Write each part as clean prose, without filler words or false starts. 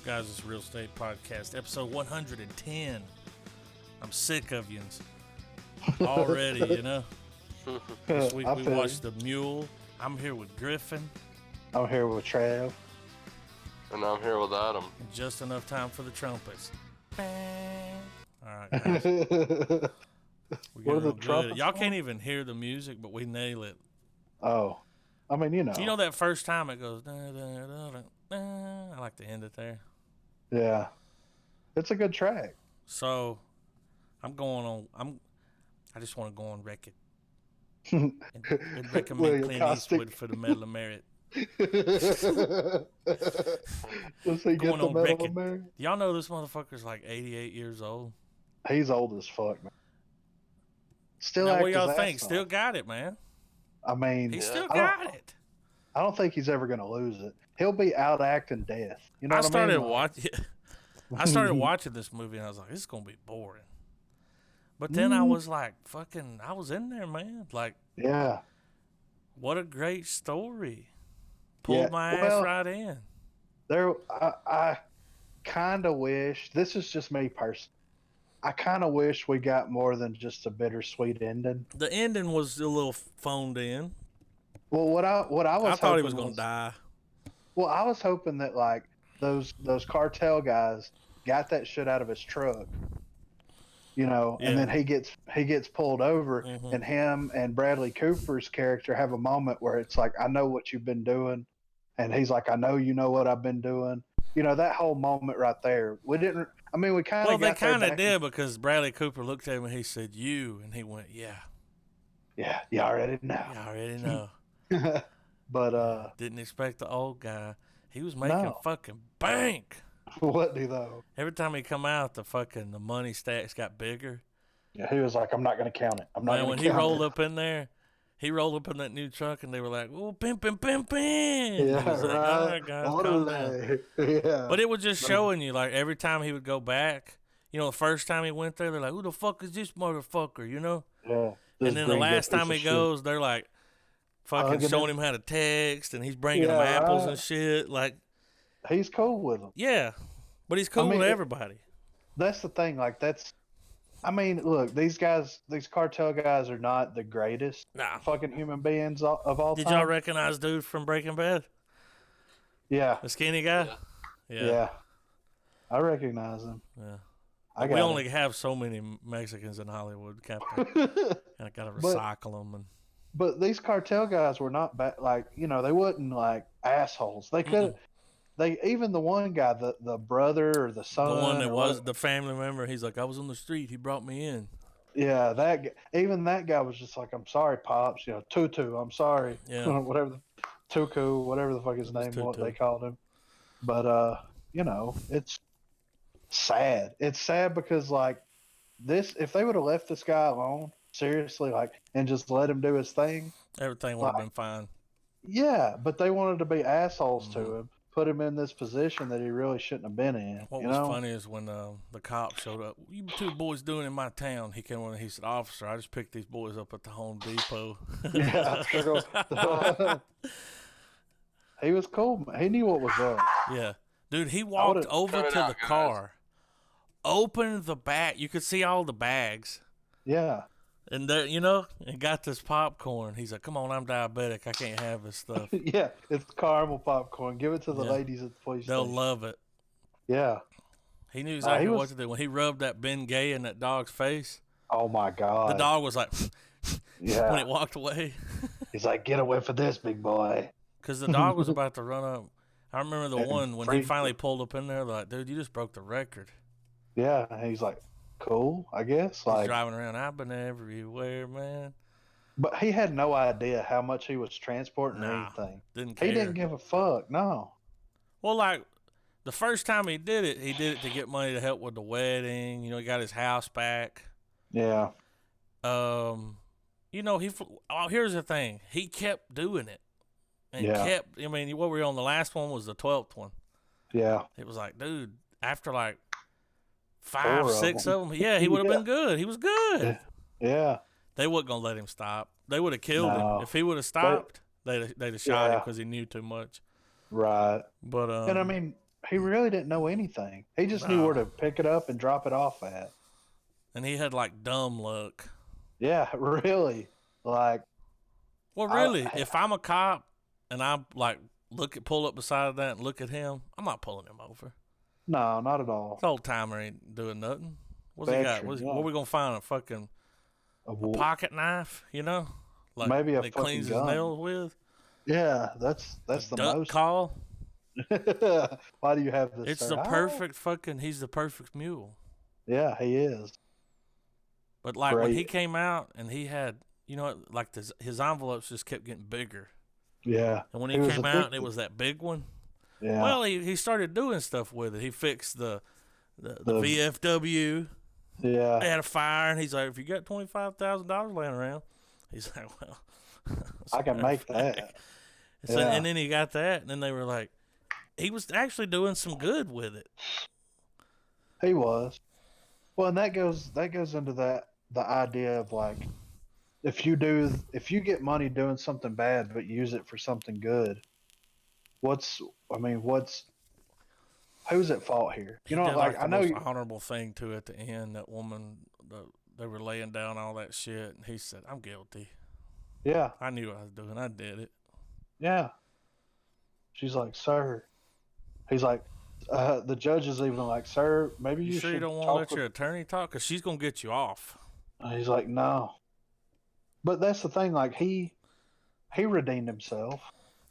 guys? It's Real Estate Podcast, episode 110. I'm sick of yous already, you know. This week we watched The Mule. I'm here with Griffin. I'm here with Trav. And I'm here with Adam. And just enough time for the trumpets. Bang. All right, guys. What are the trumpets? Y'all can't even hear the music, but we nail it. Oh, I mean, you know. You know that first time it goes, da, da, da, da, da. I like to end it there. Yeah. It's a good track. So, I just want to go on record and recommend Clint Eastwood for the Medal of Merit. Does he get the Medal of Merit? Y'all know this motherfucker's like 88 years old. He's old as fuck, man. Still, now, what y'all think? Still got it, man. I mean, he still got it. I don't think he's ever going to lose it. He'll be out acting death. You know what I mean? I started watching this movie and I was like, this is going to be boring. But then I was like, I was in there, man. Like, yeah. What a great story. Pulled my ass right in. I kind of wish, this is just me personally, I kind of wish we got more than just a bittersweet ending. The ending was a little phoned in. Well, what I thought he was going to die. Well, I was hoping that like those cartel guys got that shit out of his truck, you know, and then he gets pulled over, and him and Bradley Cooper's character have a moment where it's like, I know what you've been doing, and he's like, I know you know what I've been doing. You know, that whole moment right there. We kind of. Well, they kind of did because Bradley Cooper looked at him and he said, "You," and he went, "Yeah." Yeah, you already know. You already know. But didn't expect the old guy. He was making fucking bank. What do though? Every time he come out, the money stacks got bigger. Yeah, he was like, I'm not going to count it. I'm not going to count it. When he rolled up in there, he rolled up in that new truck, and they were like, "Oh, pimpin'." Yeah, he was like, right. All right, guys, calm down. Yeah. But it was just showing you, like, every time he would go back, you know, the first time he went there, they're like, "Who the fuck is this motherfucker?" You know? Yeah. And then the last time he goes, they're like, fucking showing him how to text, and he's bringing them apples and shit. Like, he's cool with them. Yeah, but he's cool with everybody. That's the thing. Like, I mean, look, these cartel guys are not the greatest fucking human beings of all time. Did y'all recognize dude from Breaking Bad? Yeah. The skinny guy? Yeah. I recognize him. Yeah. We only have so many Mexicans in Hollywood, Captain. And I got to recycle them. But these cartel guys were not bad. Like, you know, they wasn't like assholes. They could even the one guy, the brother or the son. The one that was the family member, he's like, I was on the street. He brought me in. Yeah, that guy was just like, I'm sorry, Pops. You know, Tutu, I'm sorry. Yeah. Tuku, whatever the fuck his name was, they called him. But, you know, it's sad. It's sad because, like, if they would have left this guy alone, seriously, like, and just let him do his thing, everything would have been fine. Yeah, but they wanted to be assholes to him. Put him in this position that he really shouldn't have been in. What was funny is when the cop showed up, what you two boys doing in my town? He came on and he said, Officer, I just picked these boys up at the Home Depot. Yeah. He was cool, man. He knew what was up. Yeah. Dude, he walked over to the car, opened the bag. You could see all the bags. Yeah. And there, you know, and got this popcorn. He's like, "Come on, I'm diabetic. I can't have this stuff." Yeah, it's caramel popcorn. Give it to the ladies at the police They'll station. love it. Yeah. He knew exactly what to do. When he rubbed that Ben Gay in that dog's face. Oh my God. The dog was like, yeah. When it walked away. He's like, "Get away from this, big boy." Because the dog was about to run up. I remember the one when he finally pulled up in there. They're like, "Dude, you just broke the record." Yeah, and he's like, "Cool, I guess." He's driving around. I've been everywhere, man. But he had no idea how much he was transporting or anything. Didn't care. He didn't give a fuck. No. Well, like the first time he did it to get money to help with the wedding. You know, he got his house back. Yeah. You know, here's the thing. He kept doing it. And kept. I mean, what were we on? The last one was the 12th one. Yeah. It was like, dude, after like 5, 6 of them, he would have been good. He was good. Yeah. They wasn't gonna let him stop. They would have killed him if he would have stopped. They'd have shot him because he knew too much. Right. But and I mean, really didn't know anything. He just knew where to pick it up and drop it off at. And he had like dumb luck. Yeah, really. Like, well, really, if I'm a cop and I'm like pull up beside that and look at him, I'm not pulling him over. No, not at all. This old timer ain't doing nothing. What's he got? What are we gonna find? A fucking a pocket knife? You know, like maybe a that fucking cleans gun. his nails with. Yeah, that's the duck most call. Why do you have this? It's the perfect fucking. He's the perfect mule. Yeah, he is. But like when he came out and he had, you know, like his envelopes just kept getting bigger. Yeah. And when he came out, and it was that big one. Yeah. Well, he started doing stuff with it. He fixed the VFW. Yeah. They had a fire, and he's like, if you got $25,000 laying around, he's like, well, I can make that. So, and then he got that, and then they were like, he was actually doing some good with it. He was. Well, and that goes into the idea of like, if you get money doing something bad but use it for something good, who's at fault here? You know, like I know the most honorable thing too at the end. That woman, they were laying down all that shit, and he said, "I'm guilty." Yeah, I knew what I was doing. I did it. Yeah. She's like, "Sir," he's like, the judge is even like, "Sir, maybe you sure should you don't want to let your attorney talk, because she's gonna get you off." He's like, "No." But that's the thing, like he redeemed himself.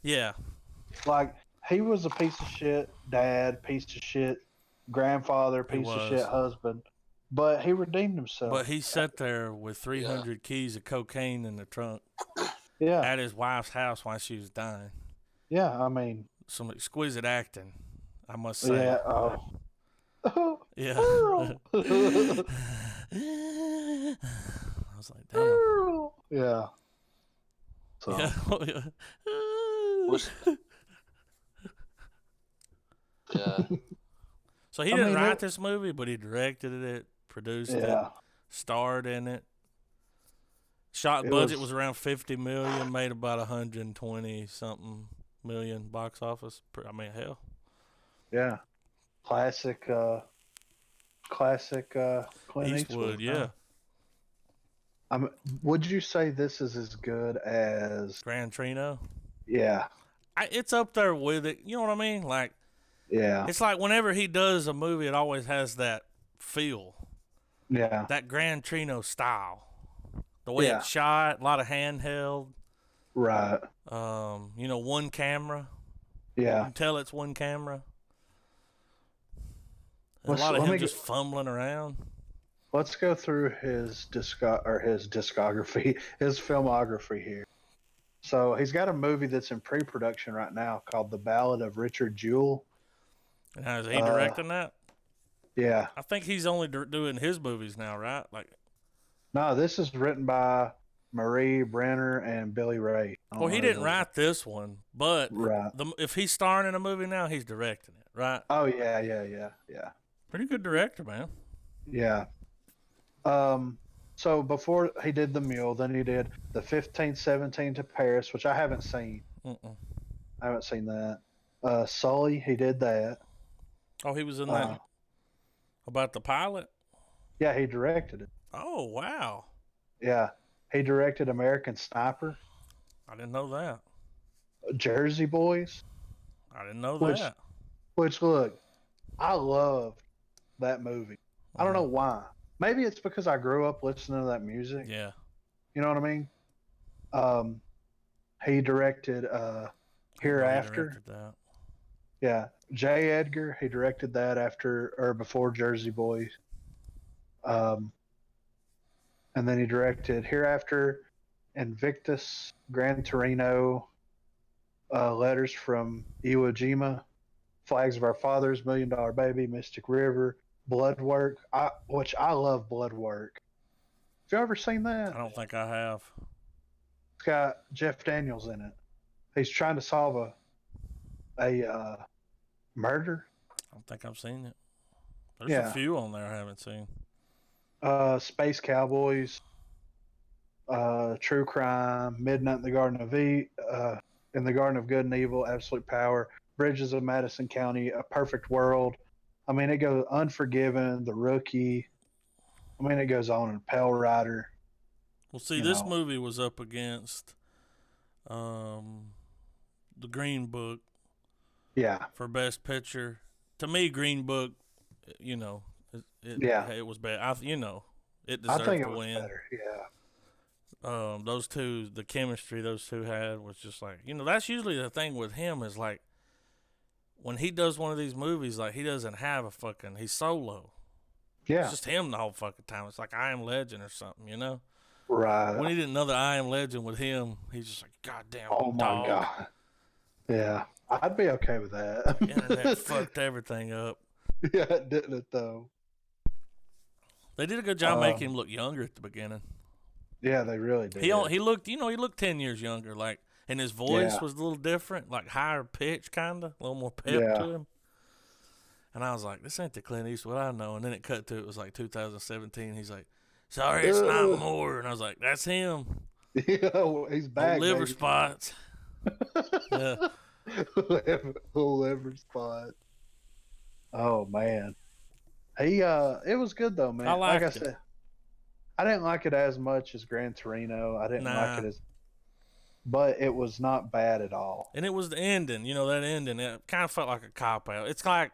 Yeah. Like he was a piece of shit dad, piece of shit grandfather, piece of shit husband, but he redeemed himself. But he sat there with 300 keys of cocaine in the trunk. Yeah. At his wife's house while she was dying. Yeah, I mean, some exquisite acting, I must say. Yeah. Oh. Yeah. I was like, damn. Yeah. So. Yeah. Yeah. So he didn't write this movie, but he directed it, produced it, starred in it. Budget was around $50 million, made about 120 something million box office. I mean, hell. Yeah. Classic Clint Eastwood, yeah. Would you say this is as good as Gran Torino? Yeah. It's up there with it. You know what I mean? Like, yeah. It's like whenever he does a movie, it always has that feel. Yeah. That Gran Torino style. The way it's shot, a lot of handheld. Right. One camera. Yeah. You can tell it's one camera. A lot of him just fumbling around. Let's go through his discography, his filmography here. So he's got a movie that's in pre-production right now called The Ballad of Richard Jewell. Now, is he directing that? Yeah. I think he's only doing his movies now, right? Like, no, this is written by Marie Brenner and Billy Ray. Well, he didn't write this one, but if he's starring in a movie now, he's directing it, right? Oh, yeah. Pretty good director, man. Yeah. So before he did The Mule, then he did the 1517 to Paris, which I haven't seen. I haven't seen that. Sully, he did that. Oh, he was in that? About the pilot? Yeah, he directed it. Oh, wow. Yeah. He directed American Sniper. I didn't know that. Jersey Boys. I didn't know that. Which, look, I loved that movie. I don't know why. Maybe it's because I grew up listening to that music. Yeah. You know what I mean? He directed Hereafter. He directed that. Yeah. J. Edgar, he directed that before Jersey Boys. And then he directed Hereafter, Invictus, Gran Torino, Letters from Iwo Jima, Flags of Our Fathers, $1 Million Baby, Mystic River, Bloodwork, which I love Bloodwork. Have you ever seen that? I don't think I have. It's got Jeff Daniels in it. He's trying to solve a murder. I don't think I've seen it. There's a few on there I haven't seen. Space Cowboys, True Crime, Midnight in the Garden of Good and Evil, Absolute Power, Bridges of Madison County, A Perfect World. I mean, it goes Unforgiven, The Rookie. I mean, it goes on. And Pale Rider. Well, see, this movie was up against the Green Book. Yeah. For Best Picture. To me, Green Book, it was bad. It deserved to win. Better. Yeah. Those two, the chemistry those two had was just like, that's usually the thing with him is like, when he does one of these movies, like he doesn't have he's solo. Yeah. It's just him the whole fucking time. It's like I Am Legend or something, Right. When he did another I Am Legend with him, he's just like, goddamn oh dog. my God. Yeah. I'd be okay with that. The internet fucked everything up. Yeah, didn't it though? They did a good job making him look younger at the beginning. Yeah, they really did. He looked 10 years younger, like, and his voice was a little different, like higher pitch, kind of, a little more pep to him. And I was like, this ain't the Clint Eastwood I know. And then it cut to, it was like 2017. He's like, sorry, it's not more. And I was like, that's him. Yeah, he's back. Liver spots. Yeah. Liver spot. Oh man, it was good though, man. I said, I didn't like it as much as Gran Torino. I didn't like it but it was not bad at all. And it was the ending, that ending. It kind of felt like a cop out. It's like,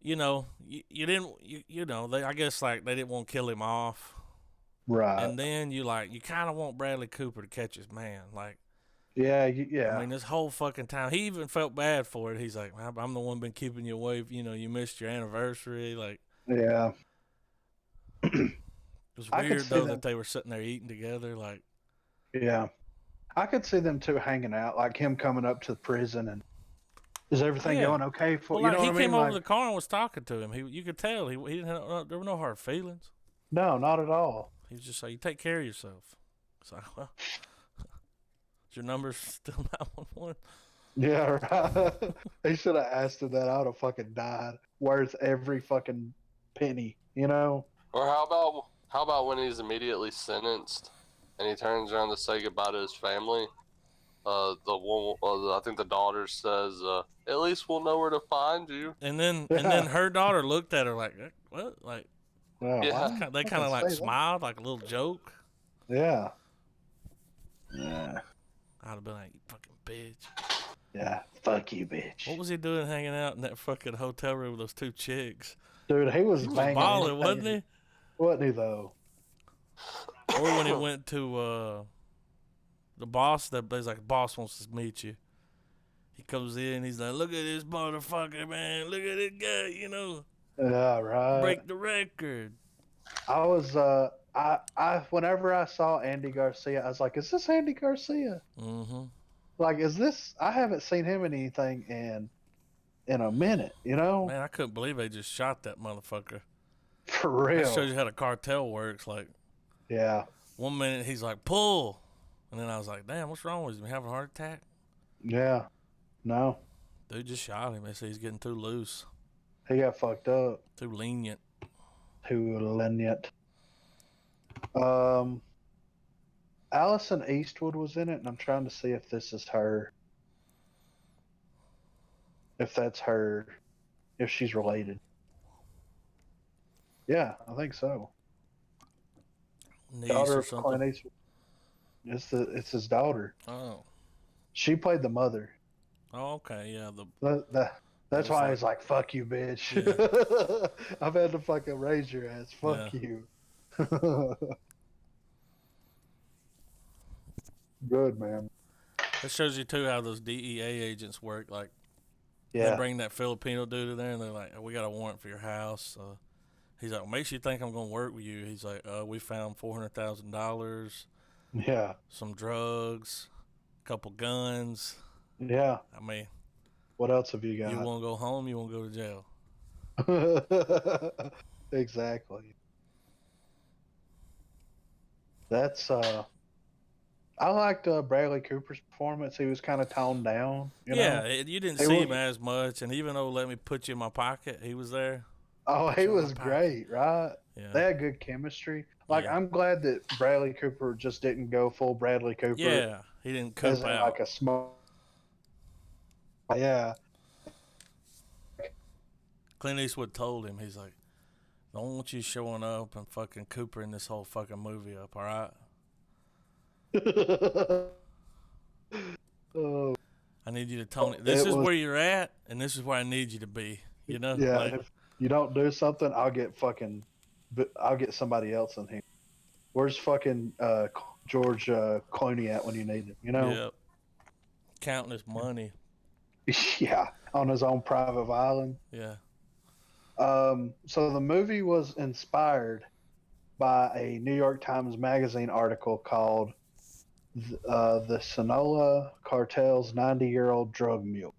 you didn't, I guess like they didn't want to kill him off, right? And then you kind of want Bradley Cooper to catch his man, like. Yeah, yeah. I mean, this whole fucking time, he even felt bad for it. He's like, I'm the one been keeping you away. You missed your anniversary. Like, yeah. It was weird though that they were sitting there eating together. Like, yeah, I could see them two hanging out, like him coming up to the prison and is everything going okay for you? He came over the car and was talking to him. You could tell he didn't have, there were no hard feelings. No, not at all. He was just like, you take care of yourself. It's like, well. Your number's still 911. Yeah, right. They should have asked him that. I would have fucking died. Worth every fucking penny, Or how about when he's immediately sentenced and he turns around to say goodbye to his family? The one, I think the daughter says, "At least we'll know where to find you." And then her daughter looked at her like, "What?" Like, they kind of like smiled, like a little joke. Yeah. Yeah. I'd have been like, you fucking bitch. Yeah, fuck you, bitch. What was he doing hanging out in that fucking hotel room with those two chicks? Dude, he was banging. Balling, wasn't he? Wasn't he, though? Or when he went to the boss, there's like, boss wants to meet you. He comes in, he's like, look at this motherfucker, man. Look at this guy, Yeah, right. Break the record. I was, whenever I saw Andy Garcia, I was like, is this Andy Garcia? Mm-hmm. Like, is this, I haven't seen him in anything in a minute, Man, I couldn't believe they just shot that motherfucker. For real. That shows you how the cartel works. Like, yeah. 1 minute he's like, pull. And then I was like, damn, what's wrong with him? Having a heart attack? Yeah. No. Dude just shot him. They say he's getting too loose. He got fucked up. Too lenient. Allison Eastwood was in it, and I'm trying to see if this is her. If that's her. If she's related. Yeah, I think so. Niece daughter or of something. Clint Eastwood. It's his daughter. Oh. She played the mother. Oh, okay, yeah. That's why he's like, fuck you, bitch. Yeah. I've had to fucking raise your ass. Fuck you. Good, man. That shows you, too, how those DEA agents work. Like, yeah. They bring that Filipino dude in there, and they're like, we got a warrant for your house. He's like, makes you think I'm going to work with you. He's like, we found $400,000. Yeah. Some drugs, a couple guns. Yeah. I mean, what else have you got? You want to go home? You want to go to jail? Exactly. That's I liked Bradley Cooper's performance. He was kind of toned down. You didn't see him as much, and even though Let Me Put You in My Pocket, he was there. Oh, he was great, right? Yeah. They had good chemistry. Like, I'm glad that Bradley Cooper just didn't go full Bradley Cooper. Yeah, he didn't cut out. Like a small. Yeah. Clint Eastwood told him, he's like, don't want you showing up and fucking Coopering this whole fucking movie up, all right? Oh, I need you to tone it. This it is was, where you're at, and this is where I need you to be. You know, yeah. like, And if you don't do something, I'll get somebody else in here. Where's fucking George Clooney at when you need him? You know? yeah, counting his money. Yeah, on his own private island. Yeah. So the movie was inspired by a New York Times Magazine article called "The Sinaloa Cartel's 90-Year-Old Drug Mule."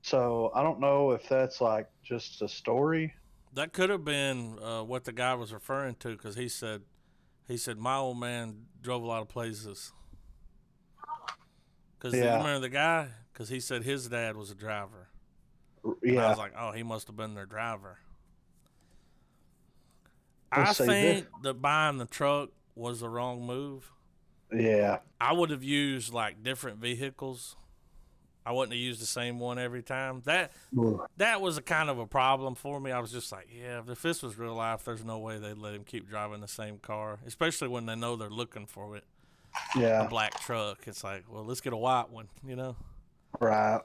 So I don't know if that's like just a story. That could have been what the guy was referring to, because he said my old man drove a lot of places. Because you Yeah, remember the guy? Because he said his dad was a driver. And I yeah. was like, oh, he must have been their driver. Let's I see this. think that buying the truck was the wrong move. Yeah, I would have used like different vehicles. I wouldn't have used the same one every time. That was a kind of a problem for me. I was just like, yeah, if this was real life, there's no way they'd let him keep driving the same car, especially when they know they're looking for it. A yeah. black truck. It's like, well, let's get a white one, you know? Right.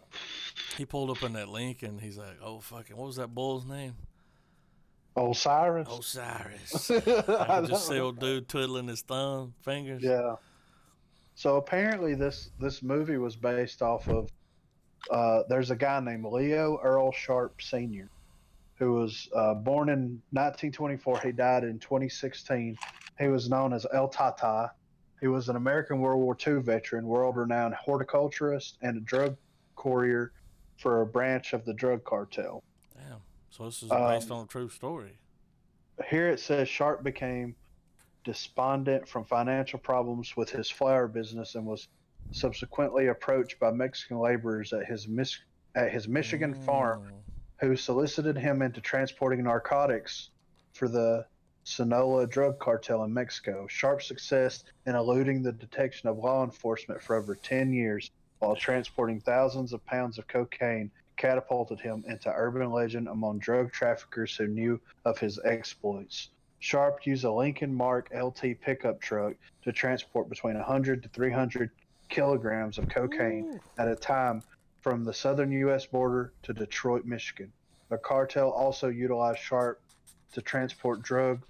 He pulled up in that Lincoln. He's like, oh, fucking, what was that bull's name? Osiris. Osiris. I I could just don't see know. old dude twiddling his fingers. Yeah. So apparently this movie was based off of there's a guy named Leo Earl Sharp Sr. who was born in 1924. He died in 2016. He was known as El Tata. He was an American World War II veteran, world-renowned horticulturist, and a drug courier for a branch of the drug cartel. Damn. So this is based Um, on a true story. Here it says Sharp became despondent from financial problems with his flower business and was subsequently approached by Mexican laborers at his Michigan farm Mm. who solicited him into transporting narcotics for the Sinaloa drug cartel in Mexico. Sharp's success in eluding the detection of law enforcement for over 10 years while transporting thousands of pounds of cocaine catapulted him into urban legend among drug traffickers who knew of his exploits. Sharp used a Lincoln Mark LT pickup truck to transport between 100 to 300 kilograms of cocaine Ooh. at a time from the southern U.S. border to Detroit, Michigan. The cartel also utilized Sharp to transport drug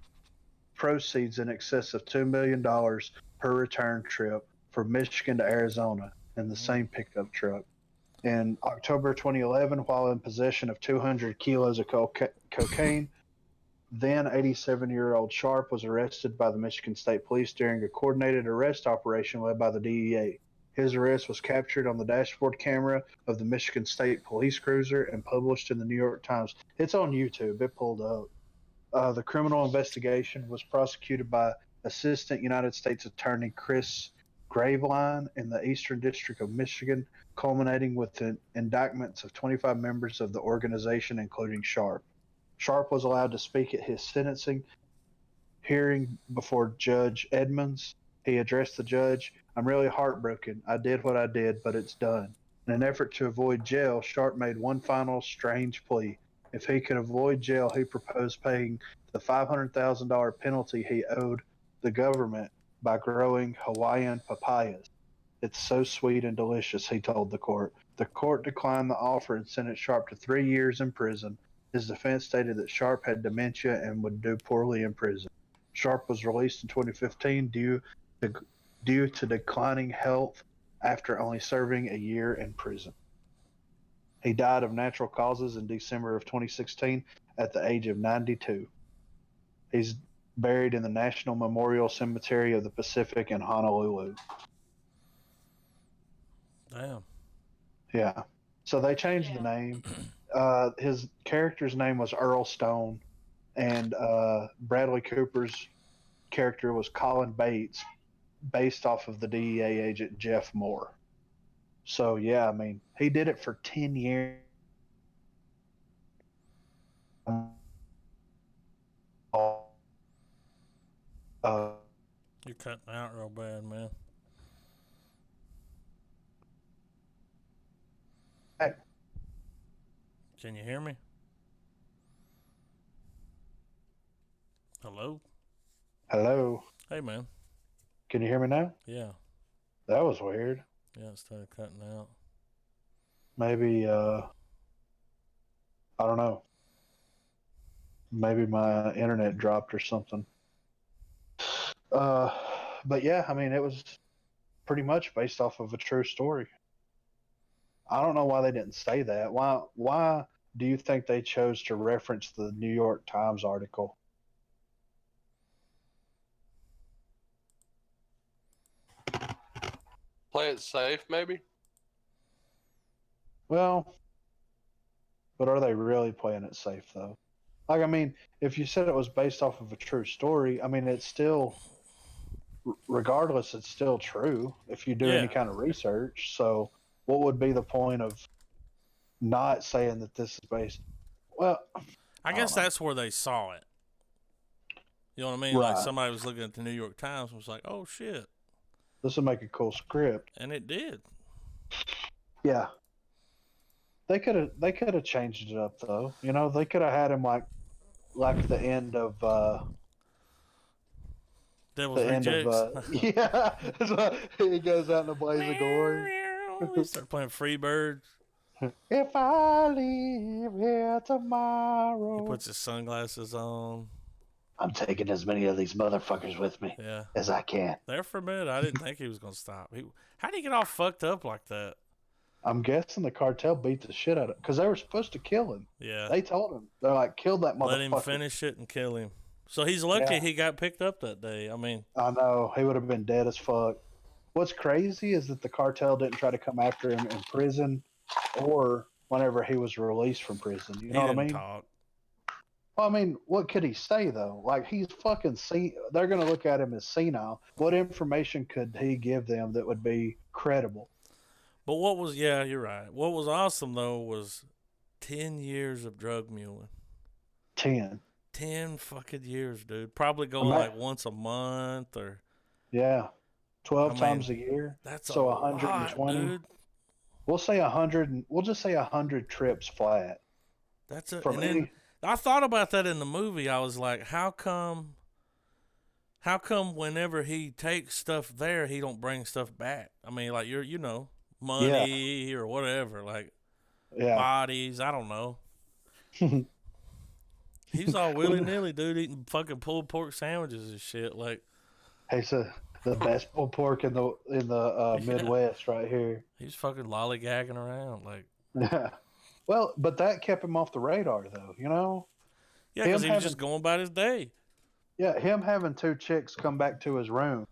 proceeds in excess of $2 million per return trip from Michigan to Arizona in the Mm. same pickup truck. In October 2011, while in possession of 200 kilos of cocaine, then 87-year-old Sharp was arrested by the Michigan State Police during a coordinated arrest operation led by the DEA. His arrest was captured on the dashboard camera of the Michigan State Police cruiser and published in the New York Times. It's on YouTube. It pulled up. The criminal investigation was prosecuted by Assistant United States Attorney Chris Graveline in the Eastern District of Michigan, culminating with the indictments of 25 members of the organization, including Sharp. Sharp was allowed to speak at his sentencing hearing before Judge Edmonds. He addressed the judge. I'm really heartbroken. I did what I did, but it's done. In an effort to avoid jail, Sharp made one final strange plea. If he could avoid jail, he proposed paying the $500,000 penalty he owed the government by growing Hawaiian papayas. It's so sweet and delicious, he told the court. The court declined the offer and sentenced Sharp to 3 years in prison. His defense stated that Sharp had dementia and would do poorly in prison. Sharp was released in 2015 due to declining health after only serving a year in prison. He died of natural causes in December of 2016 at the age of 92. He's buried in the National Memorial Cemetery of the Pacific in Honolulu. Damn. Yeah. So they changed the name. His character's name was Earl Stone, and Bradley Cooper's character was Colin Bates, based off of the DEA agent Jeff Moore. So yeah, I mean, he did it for 10 years. Uh, You're cutting out real bad, man. Can you hear me? Hello? Hello. Hey, man. Can you hear me now? Yeah. That was weird. Yeah, it started cutting out. Maybe, I don't know. Maybe my internet dropped or something. But yeah, I mean, it was pretty much based off of a true story. I don't know why they didn't say that. Why do you think they chose to reference the New York Times article? Play it safe, maybe? Well, but are they really playing it safe though? Like, I mean, if you said it was based off of a true story, I mean, it's still, regardless, it's still true if you do any Yeah. kind of research. So, what would be the point of not saying that this is based? Well, I guess that's where they saw it. You know what I mean? Right. Like somebody was looking at the New York Times and was like, oh, shit. This would make a cool script. And it did. Yeah. They could have changed it up though. You know, they could have had him like the end of Devil's Rejects. yeah. He goes out in a blaze of glory. He started playing Freebirds. If I leave here tomorrow, He puts his sunglasses on. I'm taking as many of these motherfuckers with me as I can. There for a minute, I didn't think he was going to stop. How did he get all fucked up like that? I'm guessing the cartel beat the shit out of him because they were supposed to kill him. Yeah. They told him. They're like, kill that motherfucker. Let him finish it and kill him. So he's lucky he got picked up that day. I mean, I know. He would have been dead as fuck. What's crazy is that the cartel didn't try to come after him in prison or whenever he was released from prison. You know what I mean? Talk. Well, I mean, what could he say though? Like, he's fucking they're going to look at him as senile. What information could he give them that would be credible? But you're right. What was awesome though was 10 years of drug muling. 10 fucking years, dude. Probably go like once a month or 12 times a year. That's so 120. Lot, dude. We'll say 100. We'll just say 100 trips flat. That's it. And then I thought about that in the movie. I was like, how come whenever he takes stuff there, he don't bring stuff back? I mean, like money or whatever, like bodies. I don't know. He's all willy-nilly, dude, eating fucking pulled pork sandwiches and shit. Like, hey, so the best pulled pork in the Midwest right here. He's fucking lollygagging around, like. Yeah. Well, but that kept him off the radar, though. You know. Yeah, because he was just going about his day. Yeah, him having two chicks come back to his room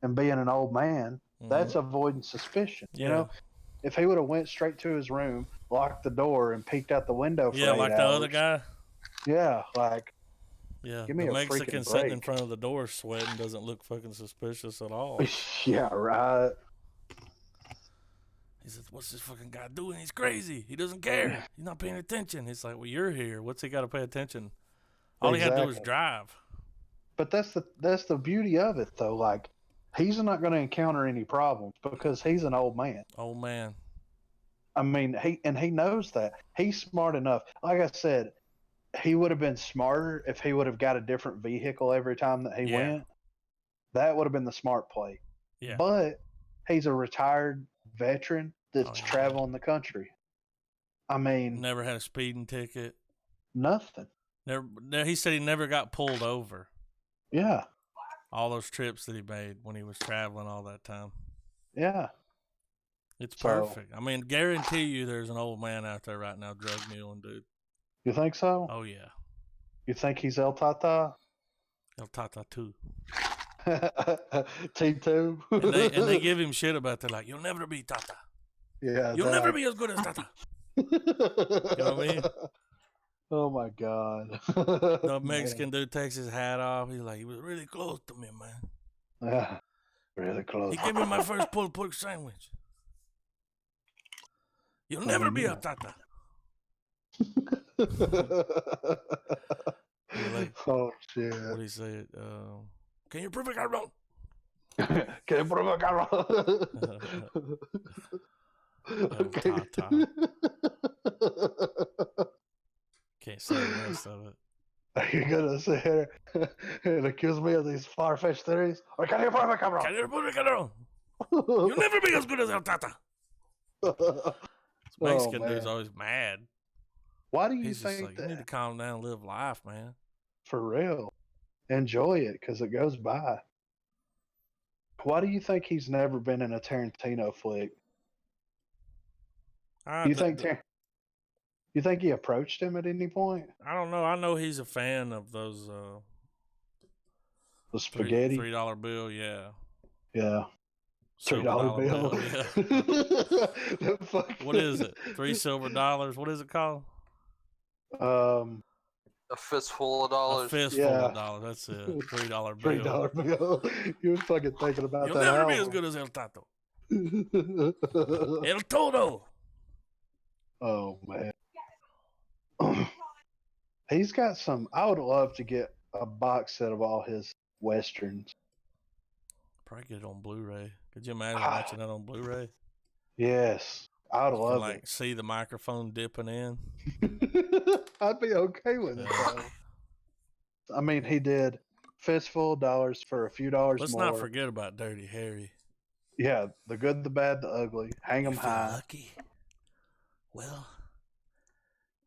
and being an old man, that's avoiding suspicion. You know, if he would have went straight to his room, locked the door, and peeked out the window for 8 like hours, the other guy. Yeah, like. Yeah, give me the a Mexican freaking sitting break. in front of the door sweating doesn't look fucking suspicious at all. Yeah, right. He says, "What's this fucking guy doing? He's crazy. He doesn't care. He's not paying attention." It's like, well, you're here. What's he got to pay attention? All he had to do was drive. But that's the beauty of it, though. Like, he's not going to encounter any problems because he's an old man. Old man. I mean, he knows that. He's smart enough. Like I said, he would have been smarter if he would have got a different vehicle every time that he went. That would have been the smart play. Yeah. But he's a retired veteran that's traveling the country. I mean, never had a speeding ticket. Nothing. He said he never got pulled over. Yeah. All those trips that he made when he was traveling all that time. Yeah. It's perfect. I mean, guarantee you there's an old man out there right now drug muling, dude. You think so? Oh, yeah. You think he's El Tata? El Tata 2. T2? and they give him shit about that, like, you'll never be Tata. Yeah. You'll never be as good as Tata. You know what I mean? Oh, my God. The Mexican dude takes his hat off. He's like, he was really close to me, man. Yeah. Really close. He gave me my first pulled pork sandwich. You'll never be a Tata. Oh, shit. What do you say? Can you prove it, cabrón? Can you prove it, cabrón? Okay. say the rest of it. Are you gonna sit here and accuse me of these far-fetched theories? Or can you prove it, cabrón? You'll never be as good as El Tata. This Mexican man. dude's always mad. Why do you He's just think like, that? you need to calm down and live life, man. For real. Enjoy it, because it goes by. Why do you think he's never been in a Tarantino flick? You think he approached him at any point? I don't know. I know he's a fan of those The spaghetti? $3 bill, yeah. Yeah. $3 bill. Yeah. What is it? 3 silver dollars. What is it called? A fistful of dollars. A fistful of dollars. That's it. $3 bill. $3 bill. You were fucking thinking about You'll that. You'll never album. be as good as El Tato. El Todo. Oh man. He's got some. I would love to get a box set of all his westerns. Probably get it on Blu-ray. Could you imagine watching that on Blu-ray? Yes, I would love it. See the microphone dipping in. I'd be okay with it. Though. I mean, he did Fistful of Dollars for a few dollars Let's more. not forget about Dirty Harry. Yeah, the good, the bad, the ugly. Hang 'em high. Lucky. Well,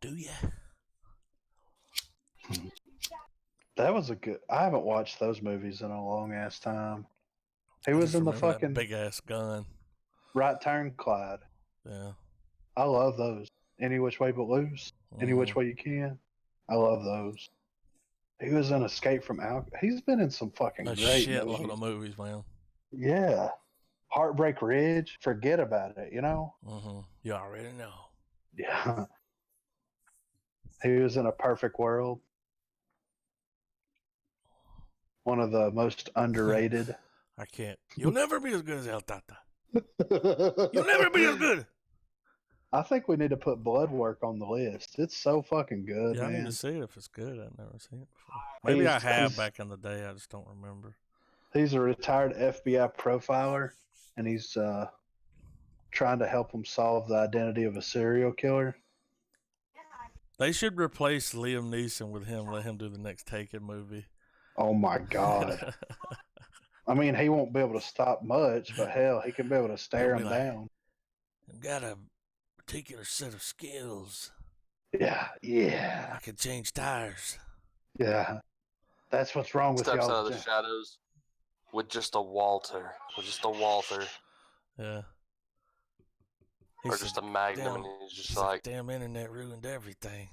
do ya? That was a good. I haven't watched those movies in a long ass time. He was in the fucking big ass gun. Right Turn, Clyde. Yeah, I love those. Any Which Way But Loose. Any Which Way You Can. I love those. He was in Escape from Alcatraz. He's been in some fucking great shitload movies. of movies, man. Yeah. Heartbreak Ridge. Forget about it, you know? You already know. Yeah. He was in A Perfect World. One of the most underrated. I can't. You'll never be as good as El Tata. You'll never be as good. I think we need to put Blood Work on the list. It's so fucking good, man. I need to see it if it's good. I've never seen it before. Maybe I have back in the day. I just don't remember. He's a retired FBI profiler, and he's trying to help him solve the identity of a serial killer. They should replace Liam Neeson with him. Let him do the next Taken movie. Oh my God. I mean, he won't be able to stop much, but hell, he can be able to stare him down. I've got a particular set of skills. Yeah. I can change tires. Yeah. That's what's wrong with y'all. Steps out of the shadows with just a Walter. Yeah. Or just a Magnum, and he's just like... Damn internet ruined everything.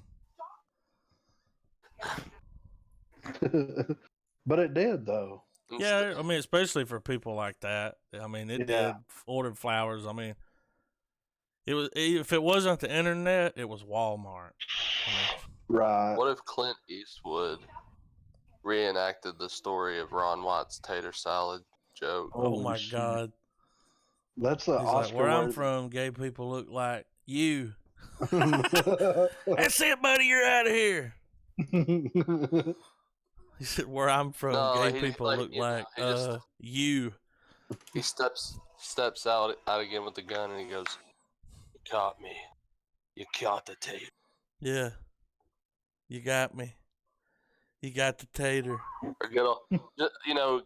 But it did, though. Yeah, I mean, especially for people like that. I mean, it did. Ordered flowers. I mean, it was. If it wasn't the internet, it was Walmart. Right. What if Clint Eastwood reenacted the story of Ron Watt's tater salad joke? Oh my God. That's the Oscar. Like, where I'm from, gay people look like you. That's it, buddy. You're out of here. He said, where I'm from, gay people look like you. He steps out again with the gun, and he goes, "You caught me. You caught the tater." Yeah. You got me. You got the tater. Or good old,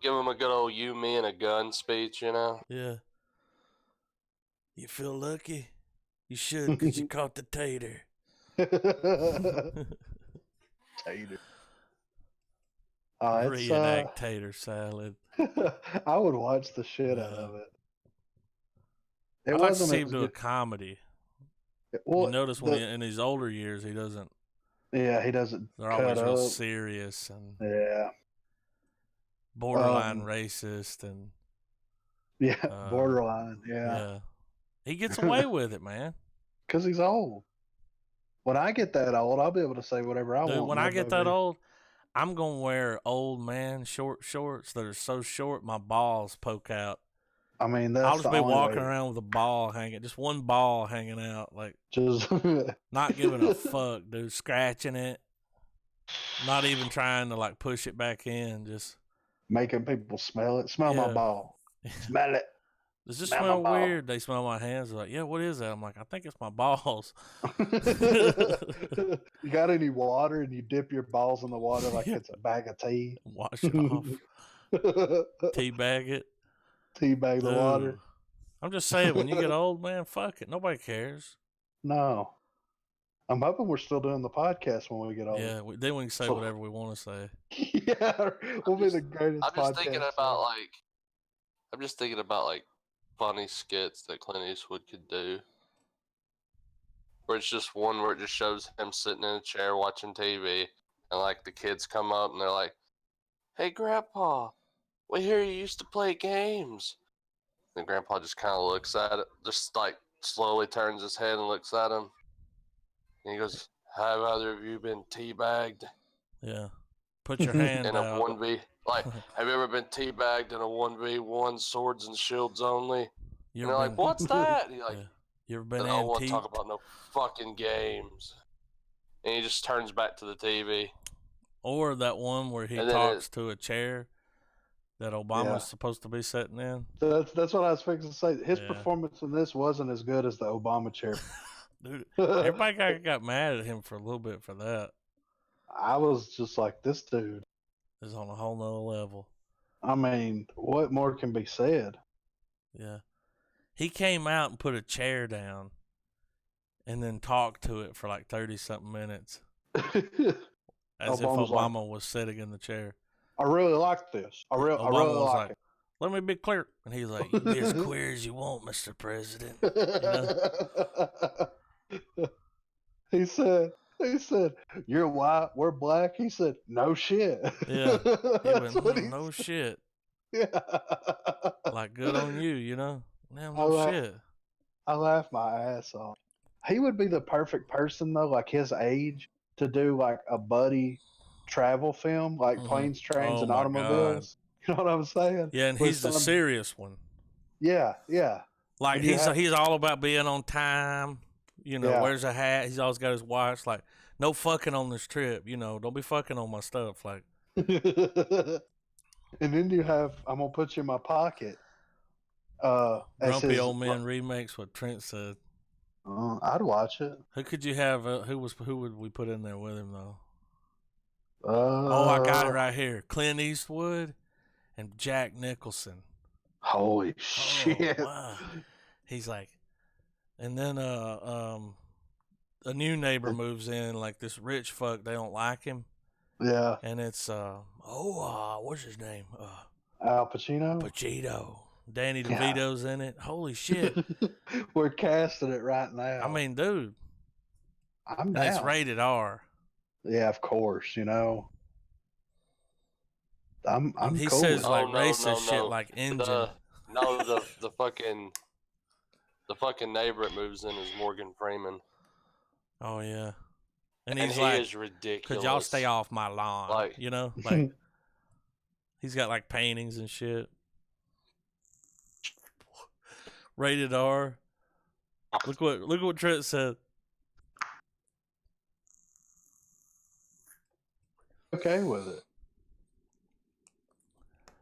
give him a good old "you, me, and a gun" speech, Yeah. You feel lucky? You should, because you caught the tater. Tater. Reenact tater salad. I would watch the shit out of it. I like to see him do a comedy. Well, you notice when in his older years, he doesn't. Yeah, he doesn't. They're always real serious and borderline racist and borderline. Yeah, he gets away with it, man. Because he's old. When I get that old, I'll be able to say whatever I want. When I get that old, I'm gonna wear old man short shorts that are so short my balls poke out. I mean, I'll just be walking around with a ball hanging, just one ball hanging out, like just not giving a fuck, dude. Scratching it, not even trying to like push it back in, just making people smell it. Smell my ball. Smell it. Does this Now my smell ball. weird? They smell my hands. They're like, yeah, what is that? I'm like, I think it's my balls. You got any water and you dip your balls in the water like Yeah. it's a bag of tea? Wash it off. Teabag it. Teabag the water. Ooh. I'm just saying, when you get old, man, fuck it. Nobody cares. No. I'm hoping we're still doing the podcast when we get older. Yeah, then we can say whatever we want to say. Yeah, we'll be the greatest I'm just thinking podcast about ever. funny skits that Clint Eastwood could do. Where it's just one where it just shows him sitting in a chair watching TV, and like the kids come up and they're like, "Hey, Grandpa, we hear you used to play games." And Grandpa just kind of looks at it, just like slowly turns his head and looks at him. And he goes, "Have either of you been teabagged?" Yeah. Put your hand In a out. 1v, like, have you ever been teabagged in a 1v1 swords and shields only? And they're like, "What's that?" And he's like, Yeah. You ever been "I don't want to talk antiqued? about no fucking games." And he just turns back to the TV. Or that one where he And then talks to a chair that Obama's Yeah. supposed to be sitting in. That's what I was fixing to say. His Yeah. performance in this wasn't as good as the Obama chair. Dude, everybody got mad at him for a little bit for that. I was just like, this dude. It's on a whole nother level. I mean, what more can be said? Yeah. He came out and put a chair down and then talked to it for like 30-something minutes. As if Obama was sitting in the chair. I really like this. I really like it. Let me be clear. And he's like, you be as queer as you want, Mr. President. He said, you're white, we're black. He said, no shit. Yeah. He That's went, what he no said. shit. Yeah. Like, good on you, you know? Damn, no shit. I laughed my ass off. He would be the perfect person, though, like his age, to do like a buddy travel film, like planes, trains, and automobiles. God. You know what I'm saying? Yeah, and he's the serious one. Yeah, yeah. Like he's all about being on time. You know, Yeah. wears a hat. He's always got his watch. Like, no fucking on this trip. You know, don't be fucking on my stuff. Like, and then you have, I'm gonna put you in my pocket. Grumpy Old Men remakes. What Trent said. I'd watch it. Who could you have? Who would we put in there with him though? I got it right here. Clint Eastwood and Jack Nicholson. Holy shit! Wow. He's like, and then a new neighbor moves in. Like this rich fuck, they don't like him. Yeah. And it's what's his name? Al Pacino. Danny DeVito's in it. Holy shit! We're casting it right now. I mean, dude, I'm down. It's rated R. Yeah, of course. You know, I'm he cool. says like racist shit like engine. The fucking neighbor that moves in is Morgan Freeman. Oh yeah, and he's he like, is ridiculous. Could y'all stay off my lawn? Like, you know, like he's got like paintings and shit. Rated R. Look what Trent said. Okay with it.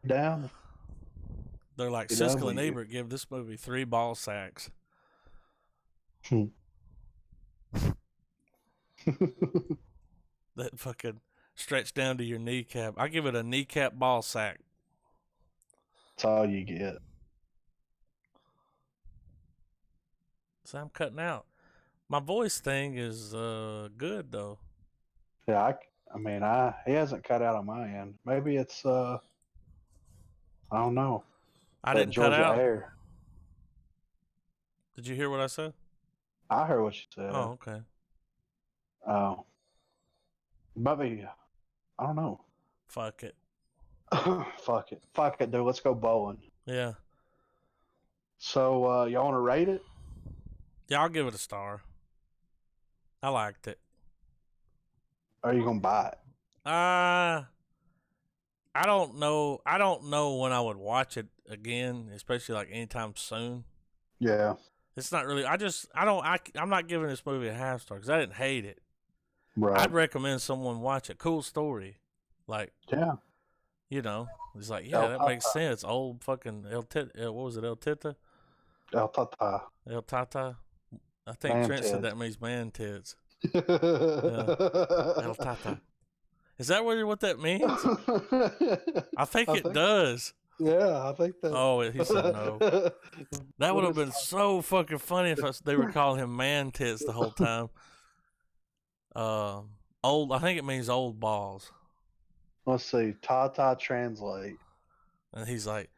Down. They're like, Siskel and Ebert give this movie 3 ball sacks. That fucking stretch down to your kneecap. I give it a kneecap ball sack. That's all you get. So I'm cutting out. My voice thing is good though. Yeah, I mean, he hasn't cut out on my end. Maybe it's I don't know. I didn't cut out. Air. Did you hear what I said? I heard what you said. Oh, okay. Oh. Maybe, I don't know. Fuck it. Fuck it, dude. Let's go bowling. Yeah. So, y'all want to rate it? Yeah, I'll give it a star. I liked it. Or are you gonna buy it? I don't know. I don't know when I would watch it again, especially like anytime soon. Yeah. It's not really. I'm not giving this movie a half star because I didn't hate it. Right. I'd recommend someone watch it. Cool story. Like, yeah. You know, it's like, yeah, that makes sense. Old fucking El Tita. El Tata. El Tata. I think Man Trent said tits. that means man tits. El Tata. Is that what that means? I think it does. Yeah, I think that. Oh, he said no. That would What have is been so fucking funny if they were calling him man tits the whole time. Old. I think it means old balls. Let's see. Tata translate. And he's like,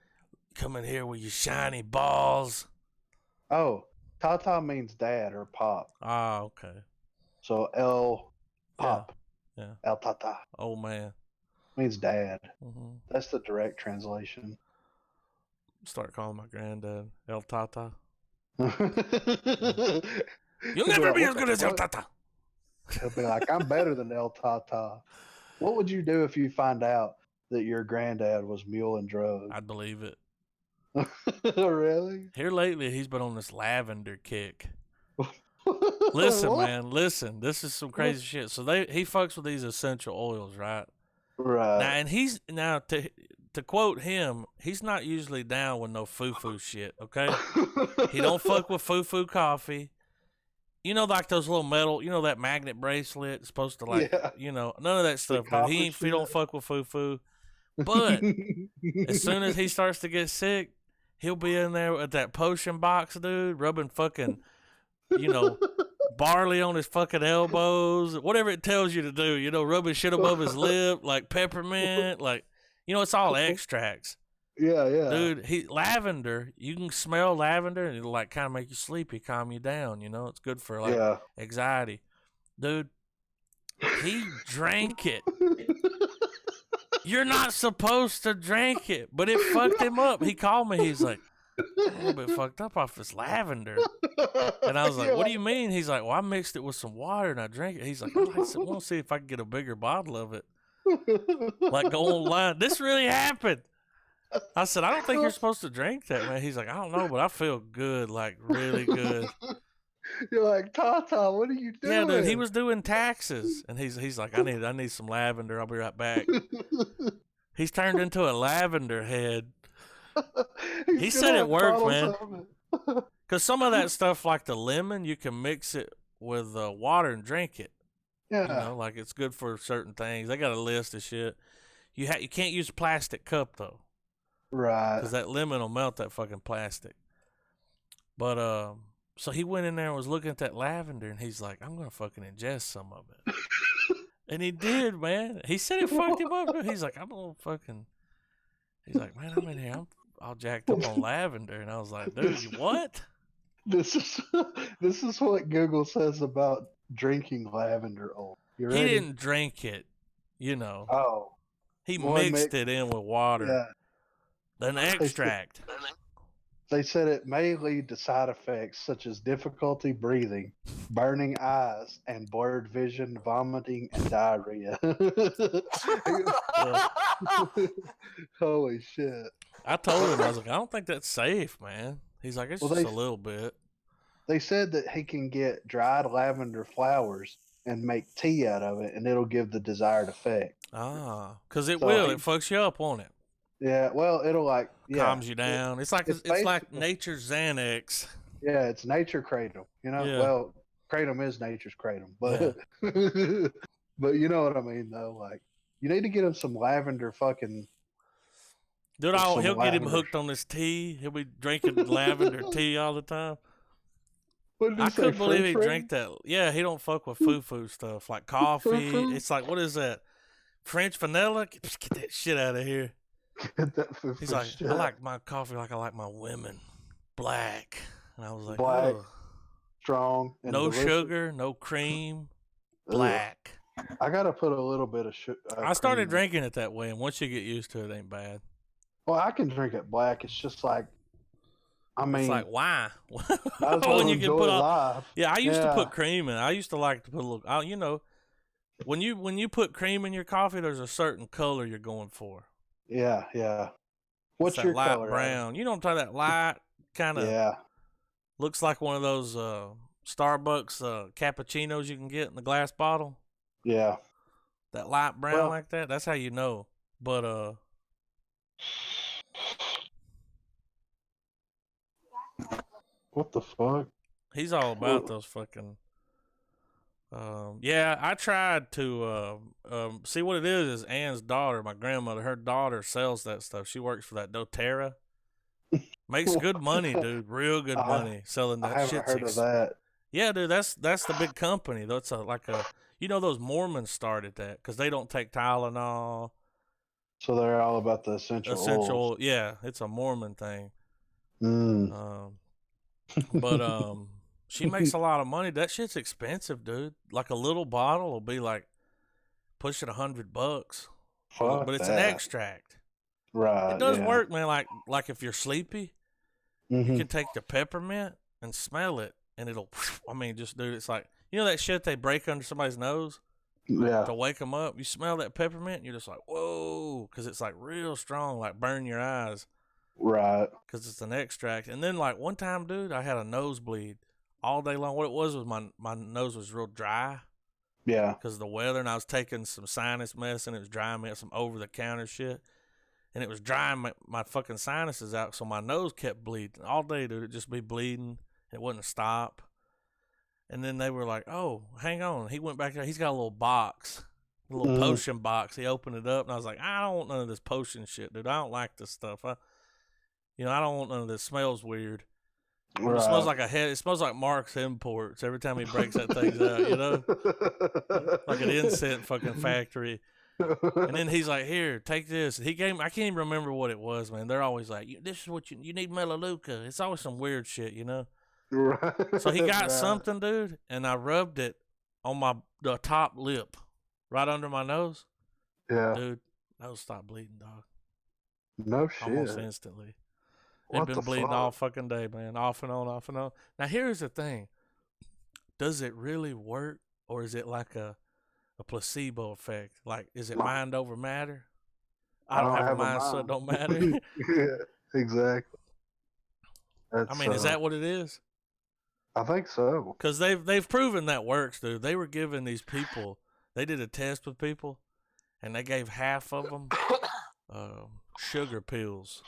"Come in here with your shiny balls." Oh, Tata means dad or pop. Ah, okay. So El Pop. Yeah. El Tata Old man. means dad. Mm-hmm. That's the direct translation. Start calling my granddad El Tata. You'll You'll never be as good as El Tata. He'll be like, I'm better than El Tata. What would you do if you find out that your granddad was mule and drugs? I'd believe it. Really? Here lately, he's been on this lavender kick. Listen, man, listen. This is some crazy shit. So he fucks with these essential oils, right? Right. Now, and to quote him, he's not usually down with no foo-foo shit, okay? He don't fuck with foo-foo coffee. You know, like those little metal, that magnet bracelet supposed to none of that stuff. Dude. He don't fuck with foo-foo. But as soon as he starts to get sick, he'll be in there with that potion box, dude, rubbing fucking, barley on his fucking elbows, whatever it tells you to do, rubbing shit above his lip, like peppermint, like, it's all extracts. Yeah. Dude, lavender, you can smell lavender and it'll like kind of make you sleepy, calm you down, it's good for like anxiety. Dude, he drank it. You're not supposed to drink it, but it fucked him up. He called me, he's like, I'm a little bit fucked up off this lavender. And I was like, what do you mean? He's like, well, I mixed it with some water and I drank it. He's like, I want to see if I can get a bigger bottle of it. Like, go online. This really happened. I said, I don't think you're supposed to drink that, man. He's like, I don't know, but I feel good, like really good. You're like, Tata, what are you doing? Yeah, dude, he was doing taxes. And he's like, I need some lavender. I'll be right back. He's turned into a lavender head. He said it worked, man. Because some of that stuff, like the lemon, you can mix it with water and drink it. Yeah. Like it's good for certain things. They got a list of shit. You can't use a plastic cup, though. Right. Because that lemon will melt that fucking plastic. But, so he went in there and was looking at that lavender, and he's like, I'm going to fucking ingest some of it. And he did, man. He said it fucked him up. He's like, he's like, man, I'm in here. I'm all jacked up on lavender. And I was like, dude, what? This is what Google says about drinking lavender oil. You ready? He didn't drink it, Oh. He mixed it in with water. Yeah. An extract. They said it may lead to side effects such as difficulty breathing, burning eyes, and blurred vision, vomiting, and diarrhea. Holy shit. I told him, I was like, I don't think that's safe, man. He's like, it's just a little bit. They said that he can get dried lavender flowers and make tea out of it, and it'll give the desired effect. Ah, because it will. It fucks you up, won't it? Yeah, well, it'll calms you down. It's like nature's Xanax. Yeah, it's nature kratom. Yeah. Well, kratom is nature's kratom, but but you know what I mean though. Like, you need to get him some lavender fucking. Dude, he'll get him hooked on this tea. He'll be drinking lavender tea all the time. I couldn't believe he drank that. Yeah, he don't fuck with foo-foo stuff like coffee. It's like, what is that? French vanilla? Get that shit out of here. He's like, I like my coffee like I like my women, black. And I was like, black, strong, and no delicious. Sugar, no cream, black. I gotta put a little bit of sugar. I started drinking it that way, and once you get used to it, ain't bad. Well, I can drink it black. It's just like, it's like, why? When you can put live. Yeah, I used to put cream in. I used to like to put a little. When you put cream in your coffee, there's a certain color you're going for. Yeah. What's your light color? Brown. You know what I'm talking about? That light kind of. Yeah. Looks like one of those Starbucks cappuccinos you can get in the glass bottle. Yeah. That light brown like that. That's how you know. But What the fuck? He's all about those fucking. Yeah, I tried to see what it is Ann's daughter, my grandmother. Her daughter sells that stuff. She works for that doTERRA. Makes good money, dude. Real good money selling that shit. I haven't heard of that. Yeah, dude, that's the big company. That's like a those Mormons started that because they don't take Tylenol. So they're all about the essential oils. Yeah, it's a Mormon thing. But she makes a lot of money. That shit's expensive, dude. Like a little bottle will be like pushing $100. Fuck but it's that. an extract. Right. It does work, man. Like if you're sleepy, Mm-hmm. you can take the peppermint and smell it, and it'll. I mean, just dude, it's like that shit they break under somebody's nose. Yeah. To wake them up, you smell that peppermint, and you're just like, whoa, because it's like real strong, like burn your eyes. Right. Because it's an extract. And then like one time, dude, I had a nosebleed all day long. What it was my nose was real dry. Yeah. Because of the weather, and I was taking some sinus medicine. It was drying me out, some over-the-counter shit. And it was drying my fucking sinuses out, so my nose kept bleeding. All day, dude, it'd just be bleeding. It wouldn't stop. And then they were like, oh, hang on. He went back there. He's got a little box, a little potion box. He opened it up, and I was like, I don't want none of this potion shit, dude. I don't like this stuff. I don't want none of this. It smells weird. Right. It smells like it smells like Mark's Imports every time he breaks that thing out, like an incense fucking factory. And then he's like, here, take this. He gave me, I can't even remember what it was, man. They're always like, this is what you need, Melaleuca. It's always some weird shit, Right. So he got something, dude, and I rubbed it on the top lip, right under my nose. Yeah. Dude, nose stopped bleeding, dog. No shit. Almost instantly. It'd been bleeding all fucking day, man. Off and on, off and on. Now, here's the thing. Does it really work, or is it like a placebo effect? Like, is it mind over matter? I don't have a mind, so it don't matter. Yeah, exactly. Is that what it is? I think so. Because they've proven that works, dude. They were giving these people, they did a test with people, and they gave half of them sugar pills